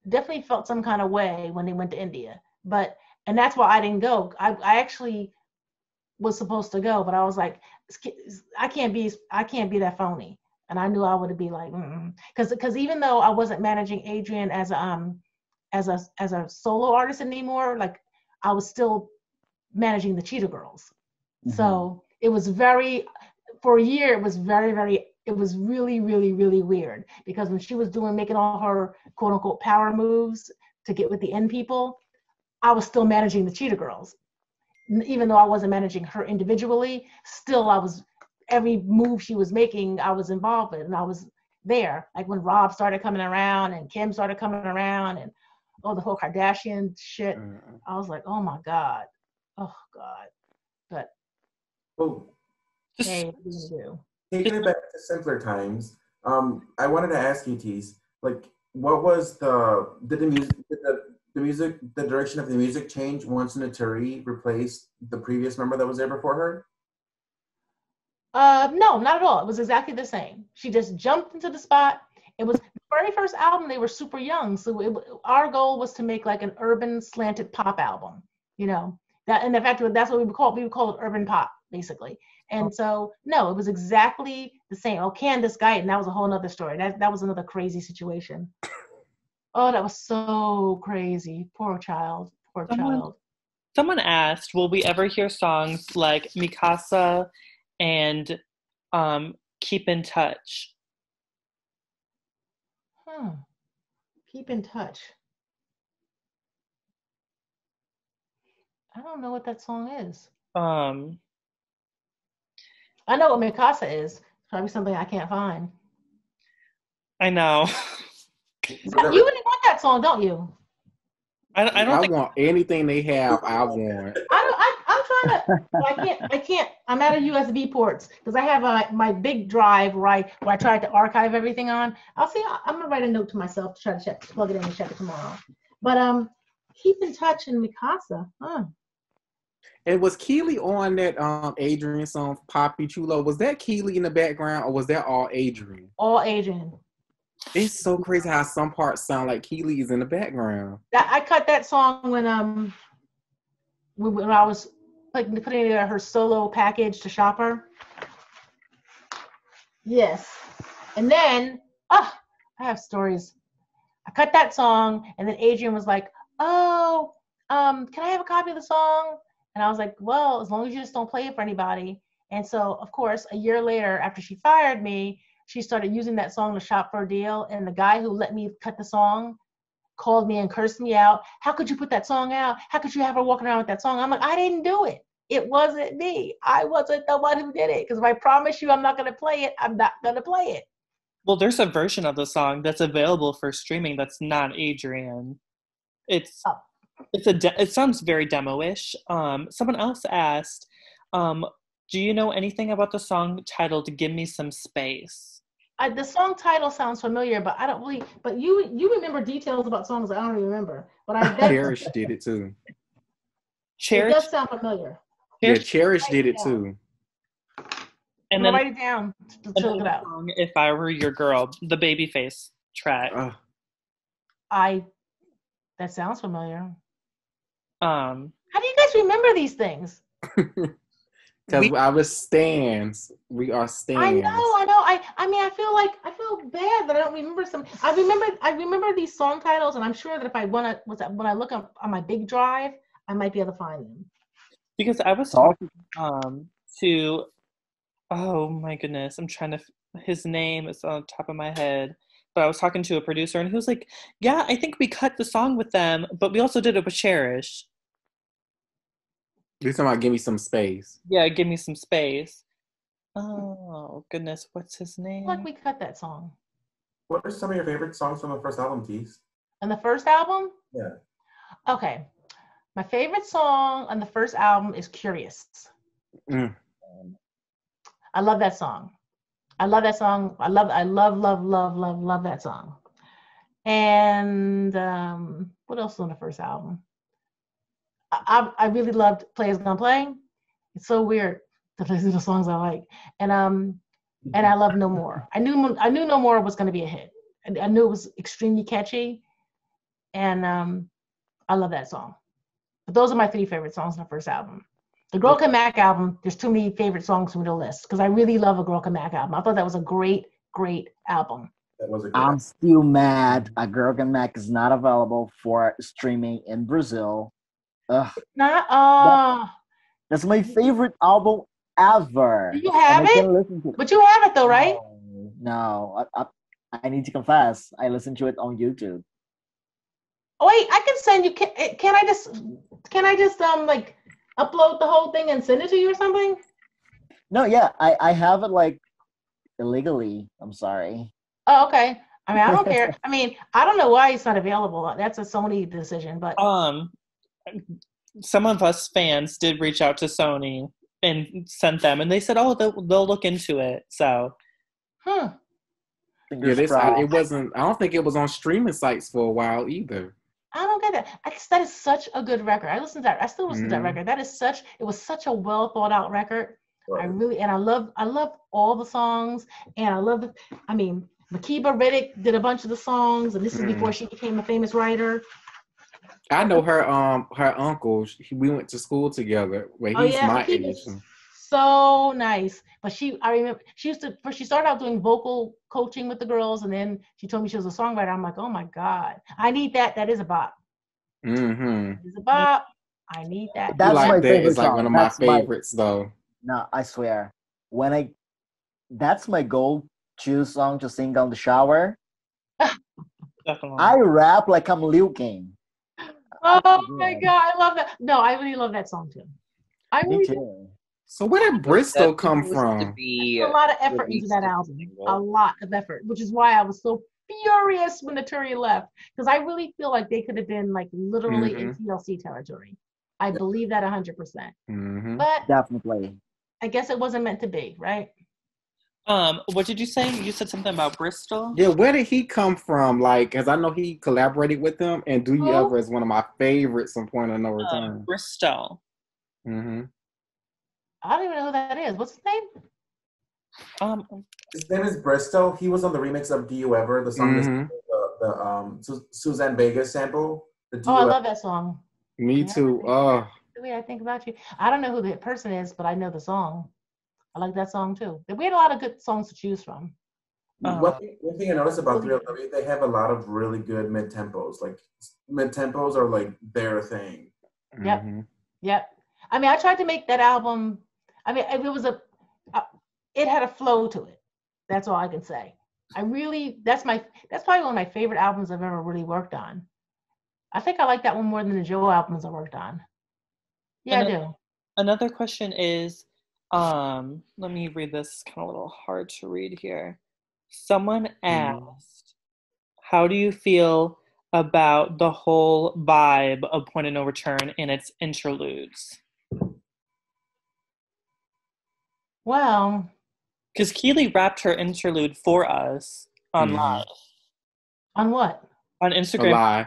definitely felt some kind of way when they went to India, and that's why I didn't go. I actually was supposed to go, but I was like, I can't be that phony, and I knew I would be like, because even though I wasn't managing Adrian as a solo artist anymore, like I was still managing the Cheetah Girls. Mm-hmm. So it was for a year, it was it was really, really, really weird, because when she was making all her quote unquote power moves to get with the N people, I was still managing the Cheetah Girls. Even though I wasn't managing her individually, still every move she was making, I was involved in, and I was there. Like when Rob started coming around and Kim started coming around and the whole Kardashian shit, I was like, oh my God. But hey, what are you gonna do?
Taking it back to simpler times, I wanted to ask you, Tse, like, what was the direction of the music change once Naturi replaced the previous member that was there before her?
No, not at all. It was exactly the same. She just jumped into the spot. It was the very first album. They were super young, so our goal was to make like an urban slanted pop album. That, and in fact, that's what we would call it urban pop, basically. And so, no, it was exactly the same. Oh, Candace Guyton, that was a whole nother story. That was another crazy situation. Oh, that was so crazy. Poor child.
Someone asked, will we ever hear songs like Mikasa and Keep in Touch?
Keep in Touch. I don't know what that song is. I know what Mikasa is. Probably something I can't find.
I know.
You really want that song, don't you?
I
want anything they have. I want.
I'm trying to. I can't. I'm out of USB ports because I have my big drive where I tried to archive everything on. I'll see. I'm gonna write a note to myself to try to plug it in and check it tomorrow. But Keep in Touch and Mikasa.
And was Keely on that Adrian song, Poppy Chulo? Was that Keely in the background, or was that all Adrian?
All Adrian.
It's so crazy how some parts sound like Keely is in the background.
I cut that song when I was putting together her solo package to shop her. Yes. And then I have stories. I cut that song, and then Adrian was like, can I have a copy of the song? And I was like, well, as long as you just don't play it for anybody. And so, of course, a year later, after she fired me, she started using that song to shop for a deal. And the guy who let me cut the song called me and cursed me out. How could you put that song out? How could you have her walking around with that song? I'm like, I didn't do it. It wasn't me. I wasn't the one who did it. Because if I promise you I'm not going to play it, I'm not going to play it.
Well, there's a version of the song that's available for streaming that's not Adrian. It sounds very demo-ish. Someone else asked, do you know anything about the song titled "Give Me Some Space"?
The song title sounds familiar, but I don't really. But you remember details about songs I don't really remember. But
Cherish did it too.
Cherish?
It does sound familiar.
Cherish did it too.
And then
write it down to look it out.
If I Were Your Girl, the Babyface track.
That sounds familiar.
How
do you guys remember these things?
Because I was stans. We are stans.
I know. I mean, I feel bad that I don't remember some. I remember these song titles, and I'm sure that when I look up on my big drive, I might be able to find them.
Because I was talking to, oh my goodness, I'm trying to. His name is on top of my head, but I was talking to a producer and he was like, yeah, I think we cut the song with them, but we also did it with Cherish.
You're talking about Give Me Some Space.
Yeah, Give Me Some Space. Oh, goodness. What's his name?
Like we cut that song.
What are some of your favorite songs from the first album, Tease?
On the first album?
Yeah.
Okay. My favorite song on the first album is Curious.
Mm.
I love that song. I love that song. I love that song. And what else was on the first album? I really loved Players Gonna Play. It's so weird that these are the songs I like. And I love No More. I knew No More was gonna be a hit. I knew it was extremely catchy. And I love that song. But those are my 3 favorite songs on the first album. The Girl Can Mac album, there's too many favorite songs from the list because I really love a Girl Can Mac album. I thought that was a great album.
That was a good
I'm still mad A Girl Can Mac is not available for streaming in Brazil. Ugh. That's my favorite album ever.
Do you have it? But you have it though, right?
No. I need to confess. I listened to it on YouTube.
Oh wait, I can send you. Can I just like upload the whole thing and send it to you or something?
No, yeah, I have it like illegally. I'm sorry.
Oh, okay. I mean, I don't care. I mean, I don't know why it's not available. That's a Sony decision, but
some of us fans did reach out to Sony and sent them, and they said, "Oh, they'll look into it." So,
yeah, it wasn't. I don't think it was on streaming sites for a while either.
I don't get that. That is such a good record. I listened to that. I still listen to that record. It was such a well thought out record. Right. I love all the songs, and Makeba Riddick did a bunch of the songs, and this is before she became a famous writer.
I know her uncle. We went to school together. He's my age.
So nice. But I remember she started out doing vocal coaching with the girls, and then she told me she was a songwriter. I'm like, oh my God, I need that. That is a bop.
Mm-hmm.
It's a bop. I need that.
That's my favorite
It's like
song.
one of my favorites, though.
No, I swear. That's my go-to song to sing on the shower.
Definitely.
I rap like I'm Lil King.
Oh my God, I love that. No, I really love that song too.
Me too.
So where did Bristol come from?
A lot of effort into that album. A lot of effort, which is why I was so furious when Naturi left, because I really feel like they could have been like literally in TLC territory. I believe that 100%. But
definitely,
I guess it wasn't meant to be, right?
What did you say? You said something about Bristol?
Yeah, where did he come from? Like, because I know he collaborated with them, and Do You Ever is one of my favorites from Point of No Return.
Bristol.
I don't even know who that is. What's his name?
His name is Bristol. He was on the remix of Do You Ever, the song, the Suzanne Vega sample.
I love that song.
Me too.
The way I think about you. I don't know who the person is, but I know the song. I like that song too. We had a lot of good songs to choose from.
One thing I noticed about 3LW, they have a lot of really good mid-tempos. Like, mid-tempos are like their thing.
Yep. I mean, I tried to make that album. I mean, it had a flow to it. That's all I can say. That's probably one of my favorite albums I've ever really worked on. I think I like that one more than the Joe albums I worked on. Yeah, I do.
Another question is, let me read this. It's kind of a little hard to read here. Someone asked, how do you feel about the whole vibe of Point of No Return and its interludes?
Well,
because Keely rapped her interlude for us on live.
On what?
On Instagram.
Live.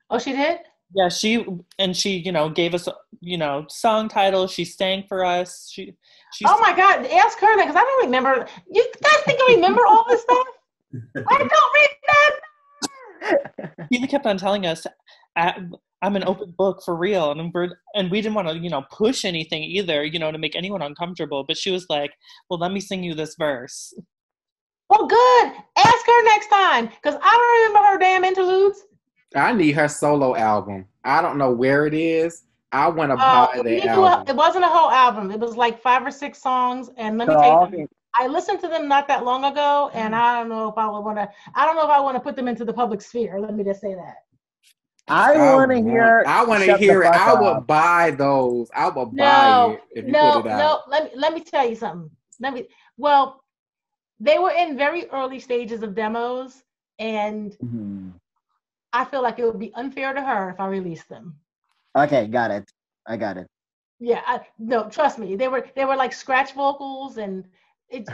Oh, she did?
Yeah, she gave us, song titles. She sang for us. She
oh my God, ask her that, because I don't remember. You guys think I remember all this stuff? I don't remember.
Keely kept on telling us, I'm an open book for real. And we didn't want to, push anything either, to make anyone uncomfortable. But she was like, well, let me sing you this verse.
Well, good. Ask her next time, because I don't remember her damn interludes.
I need her solo album. I don't know where it is. I want to buy that album.
It wasn't a whole album. It was like 5 or 6 songs. And let me tell you, I listened to them not that long ago, and I don't know if I would want to. I don't know if I want to put them into the public sphere. Let me just say that.
I want to hear.
I want to
Shut the
hear it.
Fuck
I
Up.
would buy those. I would buy
No,
it if you put it out.
no. Let me tell you something. Well, they were in very early stages of demos, and I feel like it would be unfair to her if I released them.
Okay, got it. I got it.
Yeah, no, trust me. They were like scratch vocals, and it's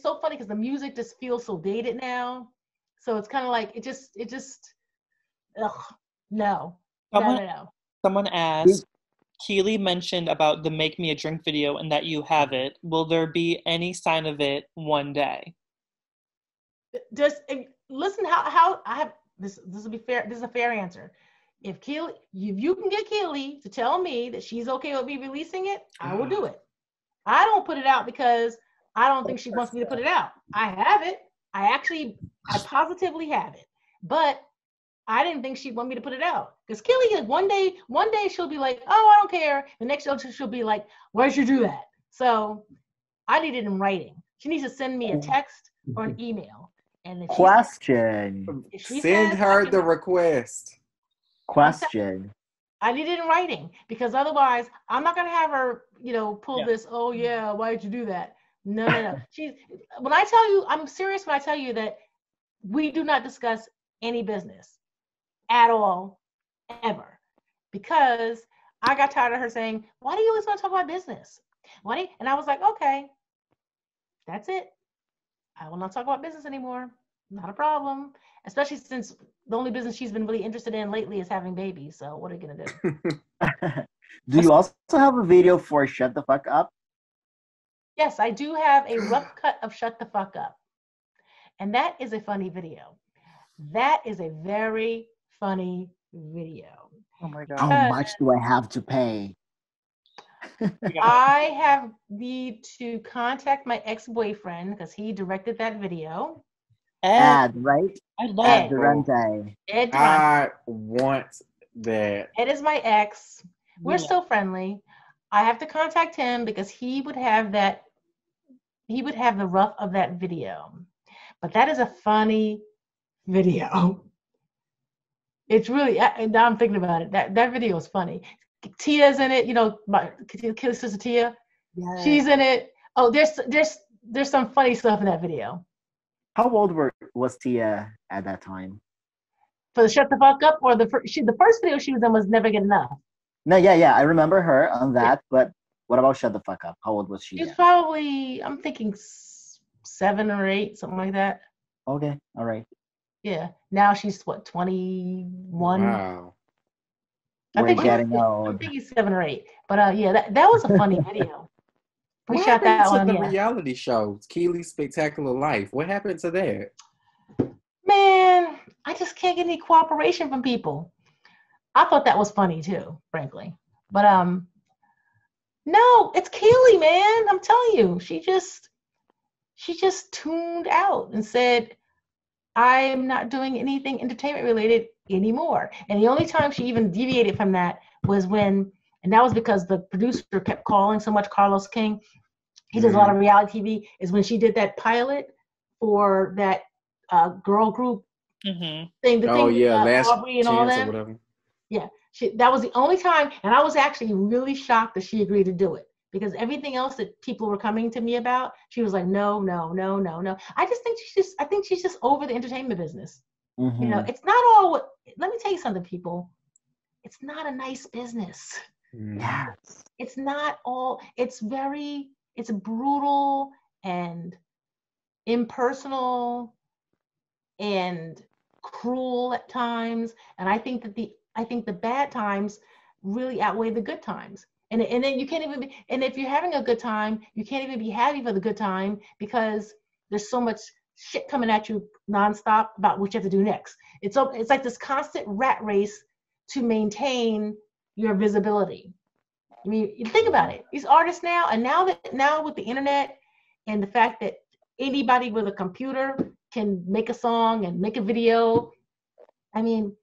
so funny because the music just feels so dated now. So it's kind of like it just ugh, no.
Someone asked, Keely mentioned about the Make Me a Drink video and that you have it. Will there be any sign of it one day?
Just listen how I have this will be fair. This is a fair answer. If you can get Keely to tell me that she's okay with me releasing it, I will do it. I don't put it out because I don't think she wants me to put it out. I have it. I positively have it. But I didn't think she'd want me to put it out. Because Keely, one day she'll be like, oh, I don't care. The next day she'll be like, why'd you do that? So I need it in writing. She needs to send me a text or an email. And if she
send her the request.
Question.
I need it in writing because otherwise I'm not gonna have her, pull this. Oh yeah, why did you do that? No. When I tell you, I'm serious when I tell you that we do not discuss any business at all, ever, because I got tired of her saying, "Why do you always want to talk about business?" And I was like, okay, that's it. I will not talk about business anymore. Not a problem. Especially since the only business she's been really interested in lately is having babies. So what are you gonna do?
Do you also have a video for Shut the Fuck Up?
Yes, I do have a rough cut of Shut the Fuck Up. And that is a funny video. That is a very funny video.
Oh my God.
How much do I have to pay?
I need to contact my ex-boyfriend because he directed that video.
Ed, right?
I love
Ed Durante.
I want that.
Ed is my ex. We're still friendly. I have to contact him because he would have the rough of that video. But that is a funny video. It's really, now I'm thinking about it. That video is funny. Tia's in it, my kid sister Tia. Yes. She's in it. Oh, there's some funny stuff in that video.
How old was Tia at that time?
For the Shut the Fuck Up, or the first video she was in was Never Get Enough.
No, yeah, I remember her on that. But what about Shut the Fuck Up? How old was she?
She's probably, I'm thinking 7 or 8, something like that.
Okay, all right.
Yeah, now she's what, 21?
Wow.
We're getting old.
I think he's 7 or 8. But yeah, that was a funny video. We
what
shot that
happened
on
to the reality show, Keely's Spectacular Life? What happened to that?
Man, I just can't get any cooperation from people. I thought that was funny too, frankly. But no, it's Keely, man. I'm telling you, she just tuned out and said, I'm not doing anything entertainment related anymore. And the only time she even deviated from that was when, and that was because the producer kept calling so much Carlos King. He does a lot of reality TV, is when she did that pilot for that girl group thing.
Last
Aubrey and all that. Or whatever. Yeah, that was the only time, and I was actually really shocked that she agreed to do it, because everything else that people were coming to me about, she was like, no. I think she's just over the entertainment business. It's not all. Let me tell you something, people. It's not a nice business.
Yes.
It's not all. It's brutal and impersonal and cruel at times. And I think the bad times really outweigh the good times. And then you can't even be, and if you're having a good time, you can't even be happy for the good time because there's so much shit coming at you nonstop about what you have to do next. It's like this constant rat race to maintain your visibility. I mean, you think about it. These artists now, and now with the internet and the fact that anybody with a computer can make a song and make a video. I mean,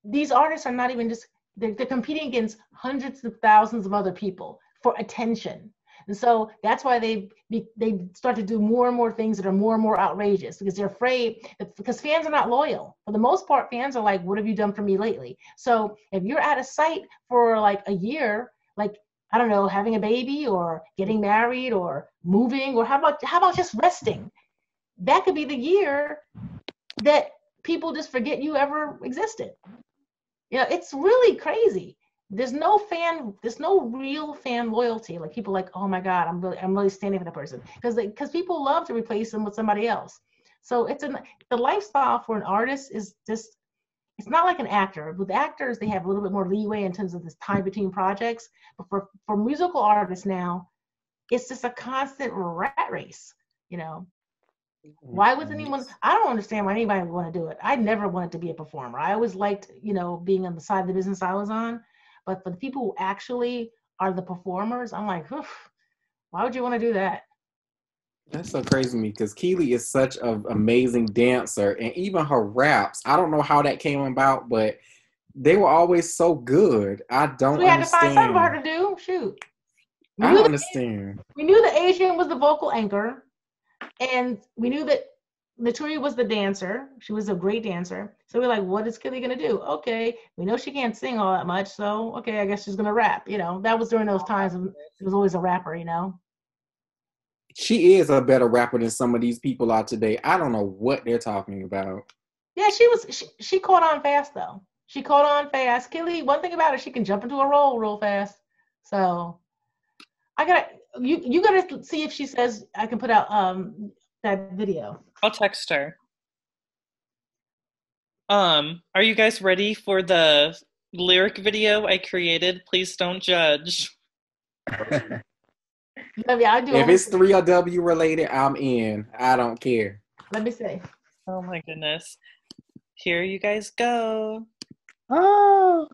these artists are not even just, they're competing against hundreds of thousands of other people for attention. And so that's why they start to do more and more things that are more and more outrageous, because they're afraid because fans are not loyal. For the most part, fans are like, what have you done for me lately? So if you're out of sight for like a year, like, I don't know, having a baby or getting married or moving, or how about just resting? That could be the year that people just forget you ever existed. You know, it's really crazy. There's no real fan loyalty. Like, people like, oh my God, I'm really standing for the person, because people love to replace them with somebody else. So the lifestyle for an artist is just, it's not like an actor. With actors, they have a little bit more leeway in terms of this time between projects. But for musical artists now, it's just a constant rat race, you know. Why would anyone? I don't understand why anybody would want to do it. I never wanted to be a performer. I always liked, you know, being on the side of the business I was on. But for the people who actually are the performers, I'm like, why would you want to do that?
That's so crazy to me, because Keely is such an amazing dancer, and even her raps, I don't know how that came about, but they were always so good. I don't understand.
We had to find something for her to do. Shoot.
I don't understand.
We knew that Adrian was the vocal anchor, and we knew that Latoya was the dancer. She was a great dancer. So we're like, what is Keely gonna do? Okay, we know she can't sing all that much, so okay, I guess she's gonna rap. You know, that was during those times when it was always a rapper, you know.
She is a better rapper than some of these people are today. I don't know what they're talking about.
Yeah, she caught on fast though. She caught on fast. Keely, one thing about her, she can jump into a role real fast. So you gotta see if she says I can put out that video.
I'll text her. Are you guys ready for the lyric video I created? Please don't judge.
If it's 3LW related, I'm in. I don't care.
Let me see.
Oh my goodness. Here you guys go.
Oh.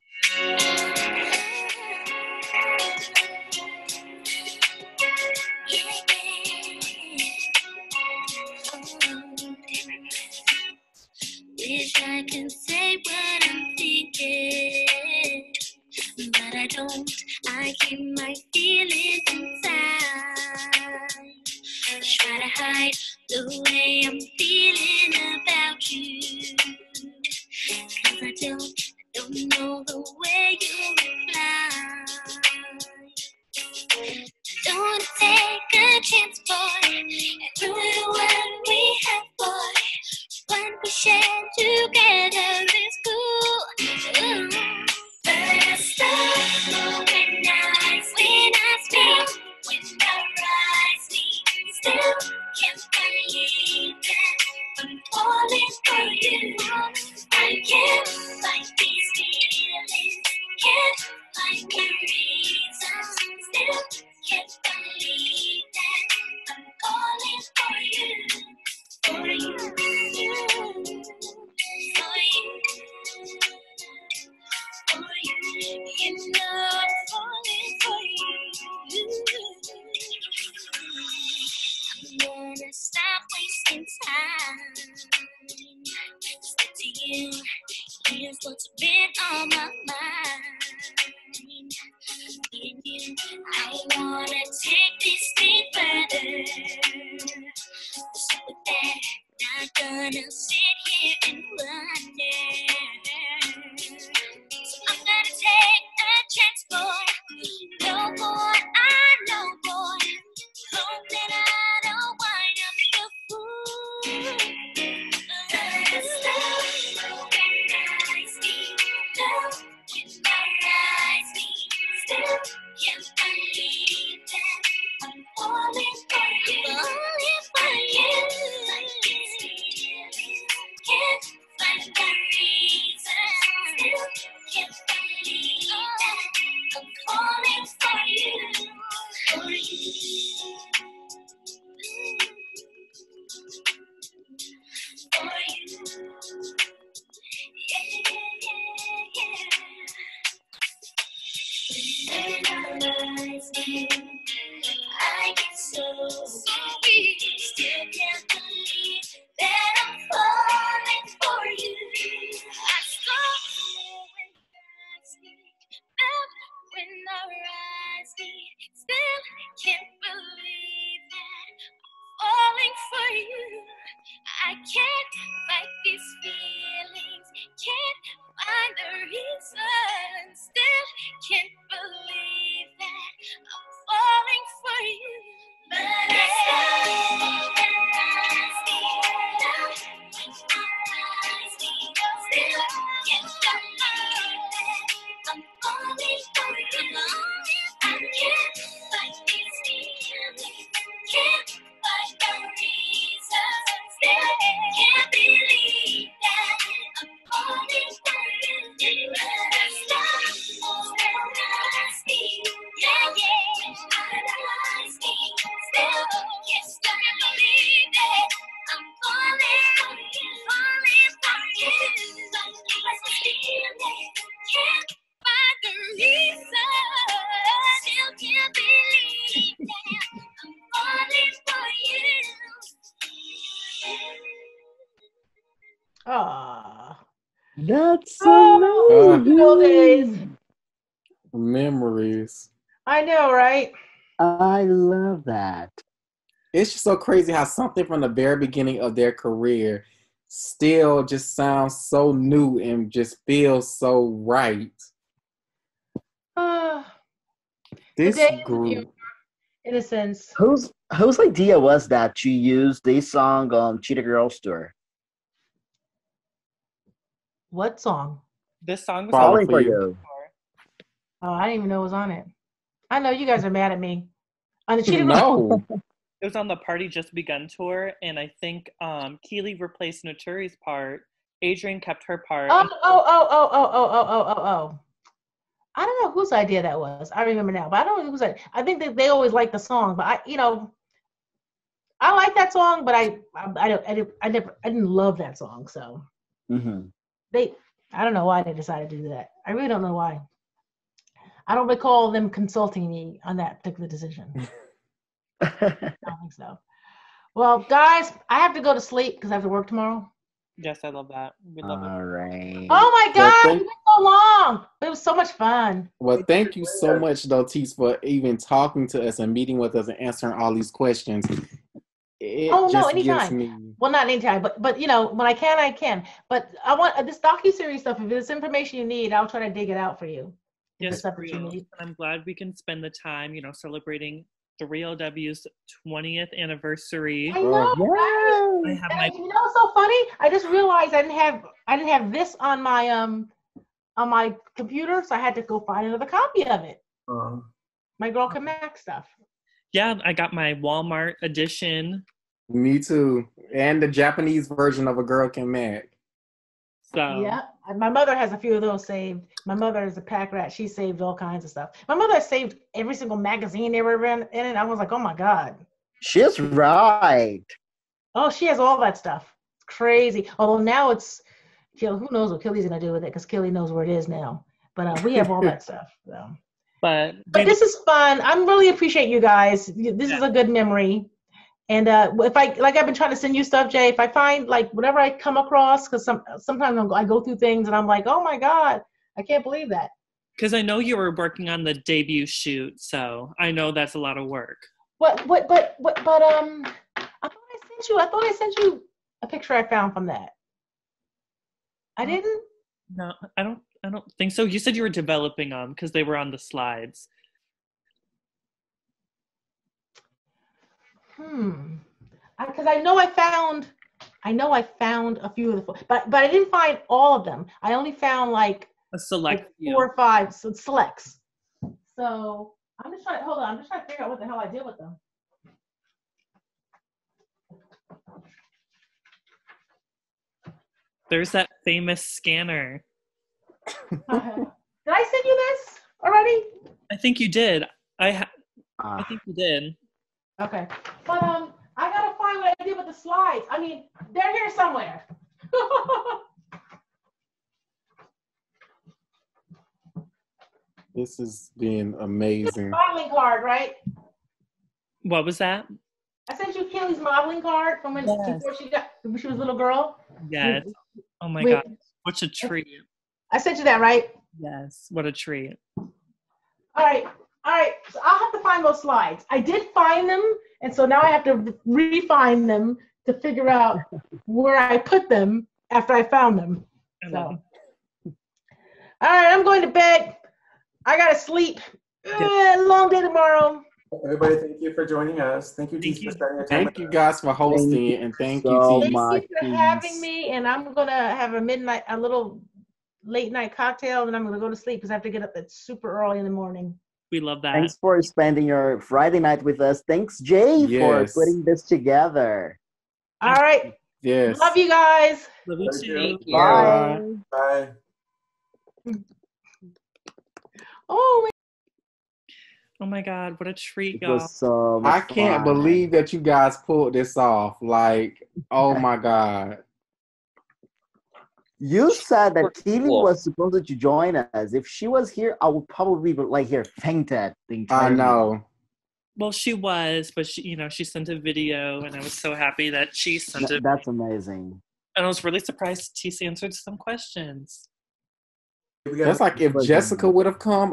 Wish I can say what I'm thinking, but I don't. I keep my feelings inside. Try to hide the way I'm feeling about you, 'cause I don't know the way you reply. Don't take a chance, boy, and ruin what we have, boy. What we share together is cool. Ooh. First up, when I speak, when I rise, we still can't believe that I'm falling for you. I can't fight these feelings, can't find the reasons, still can't believe that I'm falling for you. For you, for you, for you, you know I'm falling for you. I'm gonna stop wasting time. Stick to you, here's what's been on my mind. Me and you, I wanna take this thing further. So with that, not gonna sit here and wonder. So I'm gonna take a chance, boy. No, boy, I know, boy. Hope that I don't wind up the fool. First love, when I speak, love, when I rise, me still can't believe that I'm falling for you. Falling for you. Like these feelings, can't find the reason. Still can't believe that I'm falling for you. For you. For you. Yeah, yeah, yeah. When I rise, I get so
Ah.
That's
Oh, good old days.
amazing.
Memories.
I know, right?
I love that.
It's just so crazy how something from the very beginning of their career still just sounds so new and just feels so right.
The
This
days of
group.
innocence.
Whose idea was that to use this song on Cheetah Girls tour?
What song?
This song was
Fallin'
Falling
For
for
You.
You.
Oh, I didn't even know it was on it. I know you guys are mad at me. On the Cheetah
No.
It was on the Party Just Begun tour, and I think Keely replaced Naturi's part. Adrian kept her part.
Oh. I don't know whose idea that was. I remember now, but I don't know whose idea. I think that they always like the song, but I like that song, but I didn't love that song. So
Mm-hmm.
I don't know why they decided to do that. I really don't know why. I don't recall them consulting me on that particular decision. I don't think so. Well, guys, I have to go to sleep because I have to work tomorrow.
Yes, I love that. We love it.
All right.
Oh my
Well,
God,
thank-
it's been so long. It was so much fun.
Well, thank you so much, though, Tease, for even talking to us and meeting with us and answering all these questions. It
Oh no,
just gives
anytime.
me.
Well, not anytime, but when I can, I can. But I want this docuseries stuff. If there's information you need, I'll try to dig it out for you. The
Yes,
stuff
for
that you
real.
need.
And I'm glad we can spend the time, celebrating the Real W's 20th anniversary.
I know.
Yeah.
I have
And
my
you know what's so funny? I just realized I didn't have this on my computer, so I had to go find another copy of it. My Girl Can Mac stuff.
I got my Walmart edition.
Me too. And the Japanese version of A Girl Can Mac.
So
Yeah, my mother has a few of those saved. My mother is a pack rat. She saved all kinds of stuff. My mother saved every single magazine they were in it. I was like, oh my God.
She's right.
Oh, she has all that stuff. It's crazy. Although now it's, who knows what Kelly's gonna do with it because Kelly knows where it is now. But we have all that stuff. So.
But
this is fun. I really appreciate you guys. This is a good memory. And if I've been trying to send you stuff, Jay, if I find whatever I come across, because sometimes I go through things and I'm like, oh my God, I can't believe that.
Because I know you were working on the debut shoot, so I know that's a lot of work.
I thought I sent you a picture I found from that. I didn't?
No, I don't think so. You said you were developing them because they were on the slides.
Because I know I found a few of the, but I didn't find all of them. I only found
a select
4 or 5 selects. So I'm just trying to figure out what the hell I did with them.
There's that famous scanner.
Did I send you this already?
I think you did. I think you did.
Okay. But I gotta find what I did with the slides. I mean, they're here somewhere.
This has been amazing.
Modeling card, right?
What was that?
I sent you Kelly's modeling card from before she was a little girl.
Yes. Oh my God. What a treat.
I sent you that, right?
Yes. What a treat.
All right. So I'll have to find those slides. I did find them, and so now I have to re-find them to figure out where I put them after I found them. All right, I'm going to bed. I gotta sleep. Long day tomorrow.
Everybody, thank you for joining us. Thank you, Tease, for spending your time.
Thank you guys for hosting it, and thank you, Tease.
Thank you for having me, and I'm gonna have a little late night cocktail, and I'm gonna go to sleep because I have to get up at super early in the morning.
We love that.
Thanks for spending your Friday night with us. Thanks, Jay, for putting this together.
All right.
Yes.
Love you guys.
Love you too.
Bye.
Bye.
Oh
my God, what a treat,
It
y'all.
was so much
I can't
fun.
believe that you guys pulled this off. Oh my God.
You said that Keely was supposed to join us. If she was here, I would probably be fainted.
I know.
Well, she was, but she sent a video, and I was so happy that she sent it.
That's amazing.
And I was really surprised Tse answered some questions.
That's like if Jessica would have come,